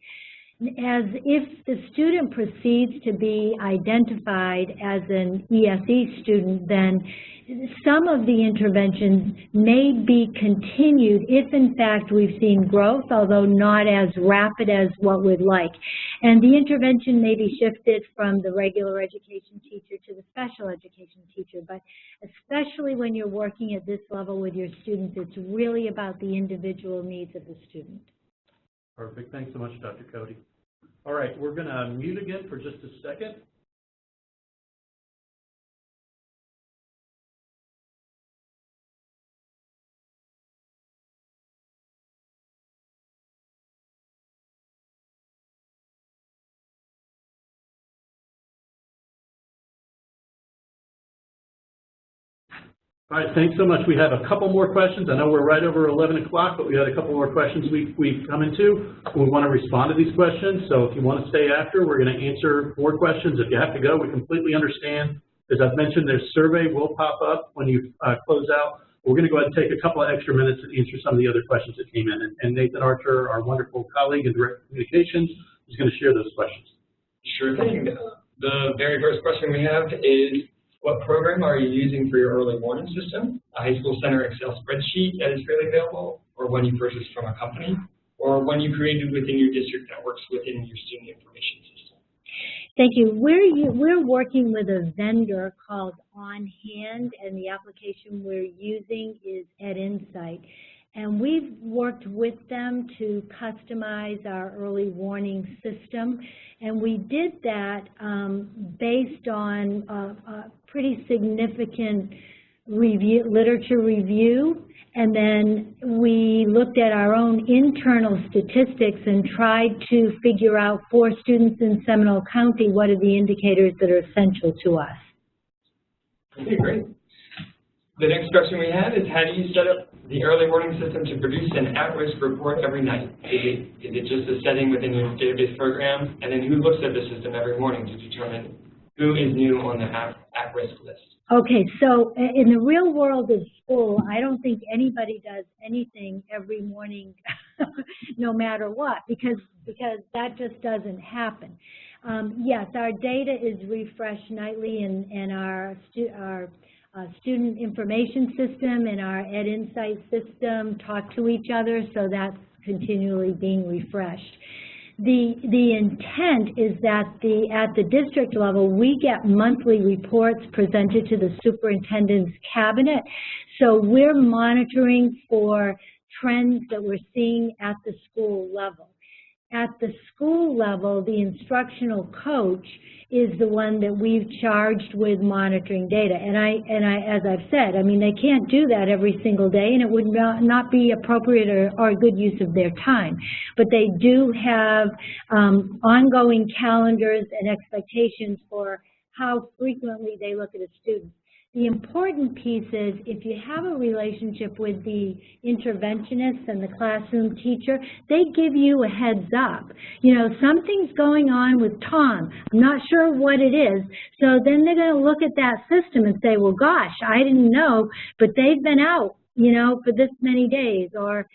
C: As if the student proceeds to be identified as an ESE student, then some of the interventions may be continued if in fact we've seen growth, although not as rapid as what we'd like. And the intervention may be shifted from the regular education teacher to the special education teacher, but especially when you're working at this level with your students, it's really about the individual needs of the student.
A: Perfect. Thanks so much, Dr. Cody. All right, we're going to mute again for just a second. All right, thanks so much. We have a couple more questions. I know we're right over 11 o'clock, but we had a couple more questions we've come into. We want to respond to these questions, so if you want to stay after, we're going to answer more questions. If you have to go, we completely understand. As I've mentioned, their survey will pop up when you close out. We're going to go ahead and take a couple of extra minutes to answer some of the other questions that came in. And Nathan Archer, our wonderful colleague in direct communications, is going to share those questions.
E: Sure thing. The very first question we have is, what program are you using for your early warning system? A high school center Excel spreadsheet that is freely available, or one you purchased from a company, or one you created within your district that works within your student information system?
C: Thank you. We're working with a vendor called On Hand, and the application we're using is EdInsight. And we've worked worked with them to customize our early warning system, and we did that based on a pretty significant literature review, and then we looked at our own internal statistics and tried to figure out for students in Seminole County what are the indicators that are essential to us.
E: Okay, great. The next question we have is, how do you set up the early warning system to produce an at-risk report every night? Is it just a setting within your database program? And then who looks at the system every morning to determine who is new on the at-risk list?
C: Okay, so in the real world of school, I don't think anybody does anything every morning, no matter what, because that just doesn't happen. Yes, our data is refreshed nightly, and our student information system and our Ed Insight system talk to each other, so that's continually being refreshed. The intent is that at the district level, we get monthly reports presented to the superintendent's cabinet, so we're monitoring for trends that we're seeing at the school level. At the school level, the instructional coach is the one that we've charged with monitoring data. And I, as I've said, I mean, they can't do that every single day, and it would not be appropriate or a good use of their time. But they do have ongoing calendars and expectations for how frequently they look at a student. The important piece is, if you have a relationship with the interventionist and the classroom teacher, they give you a heads up. You know, something's going on with Tom. I'm not sure what it is. So then they're going to look at that system and say, well, gosh, I didn't know, but they've been out, you know, for this many days. Or,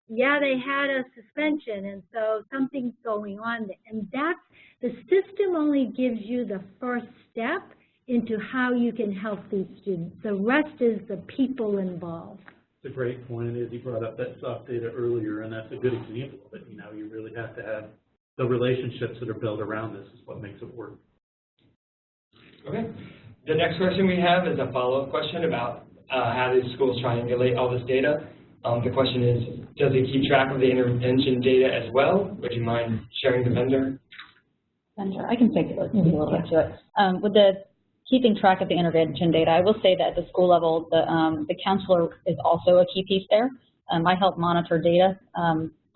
C: yeah, they had a suspension, and so something's going on. And that's, the system only gives you the first step into how you can help these students. The rest is the people involved.
A: It's a great point, and Izzy brought up that soft data earlier, and that's a good example of it. You know, you really have to have the relationships that are built around this is what makes it work.
E: Okay. The next question we have is a follow-up question about how the schools triangulate all this data. The question is, does it keep track of the intervention data as well? Would you mind sharing the vendor?
D: Vendor, I can take a little bit to it. With the keeping track of the intervention data, I will say that at the school level, the counselor is also a key piece there. I help monitor data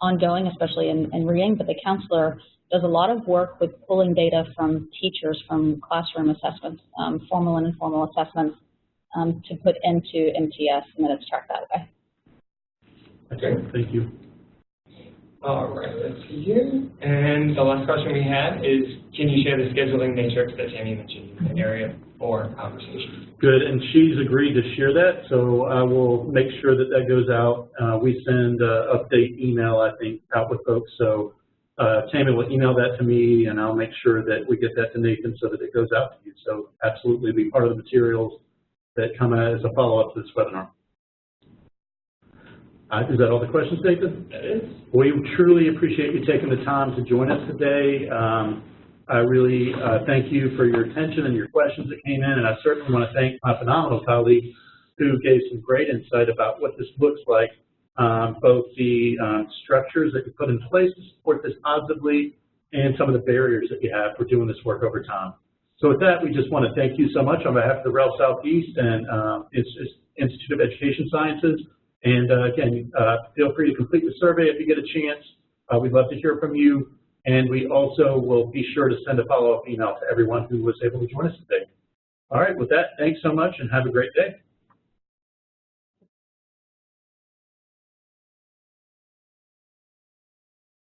D: ongoing, especially in reading, but the counselor does a lot of work with pulling data from teachers from classroom assessments, formal and informal assessments, to put into MTS, and then it's tracked that way.
E: Okay,
A: thank you.
E: All right, let's see here. And the last question we have is, can you share the scheduling matrix that Tammy mentioned in the area for conversation? Good, and she's agreed to share that, so I will make sure that that goes out. We send an update email, I think, out with folks, so Tammy will email that to me, and I'll make sure that we get that to Nathan so that it goes out to you. So absolutely be part of the materials that come as a follow-up to this webinar. Is that all the questions, Nathan? That is. We truly appreciate you taking the time to join us today. I really thank you for your attention and your questions that came in, and I certainly want to thank my phenomenal colleagues who gave some great insight about what this looks like, both the structures that you put in place to support this positively and some of the barriers that you have for doing this work over time. So with that, we just want to thank you so much on behalf of the REL Southeast and Institute of Education Sciences. And again, feel free to complete the survey if you get a chance. We'd love to hear from you. And we also will be sure to send a follow-up email to everyone who was able to join us today. All right, with that, thanks so much and have a great day.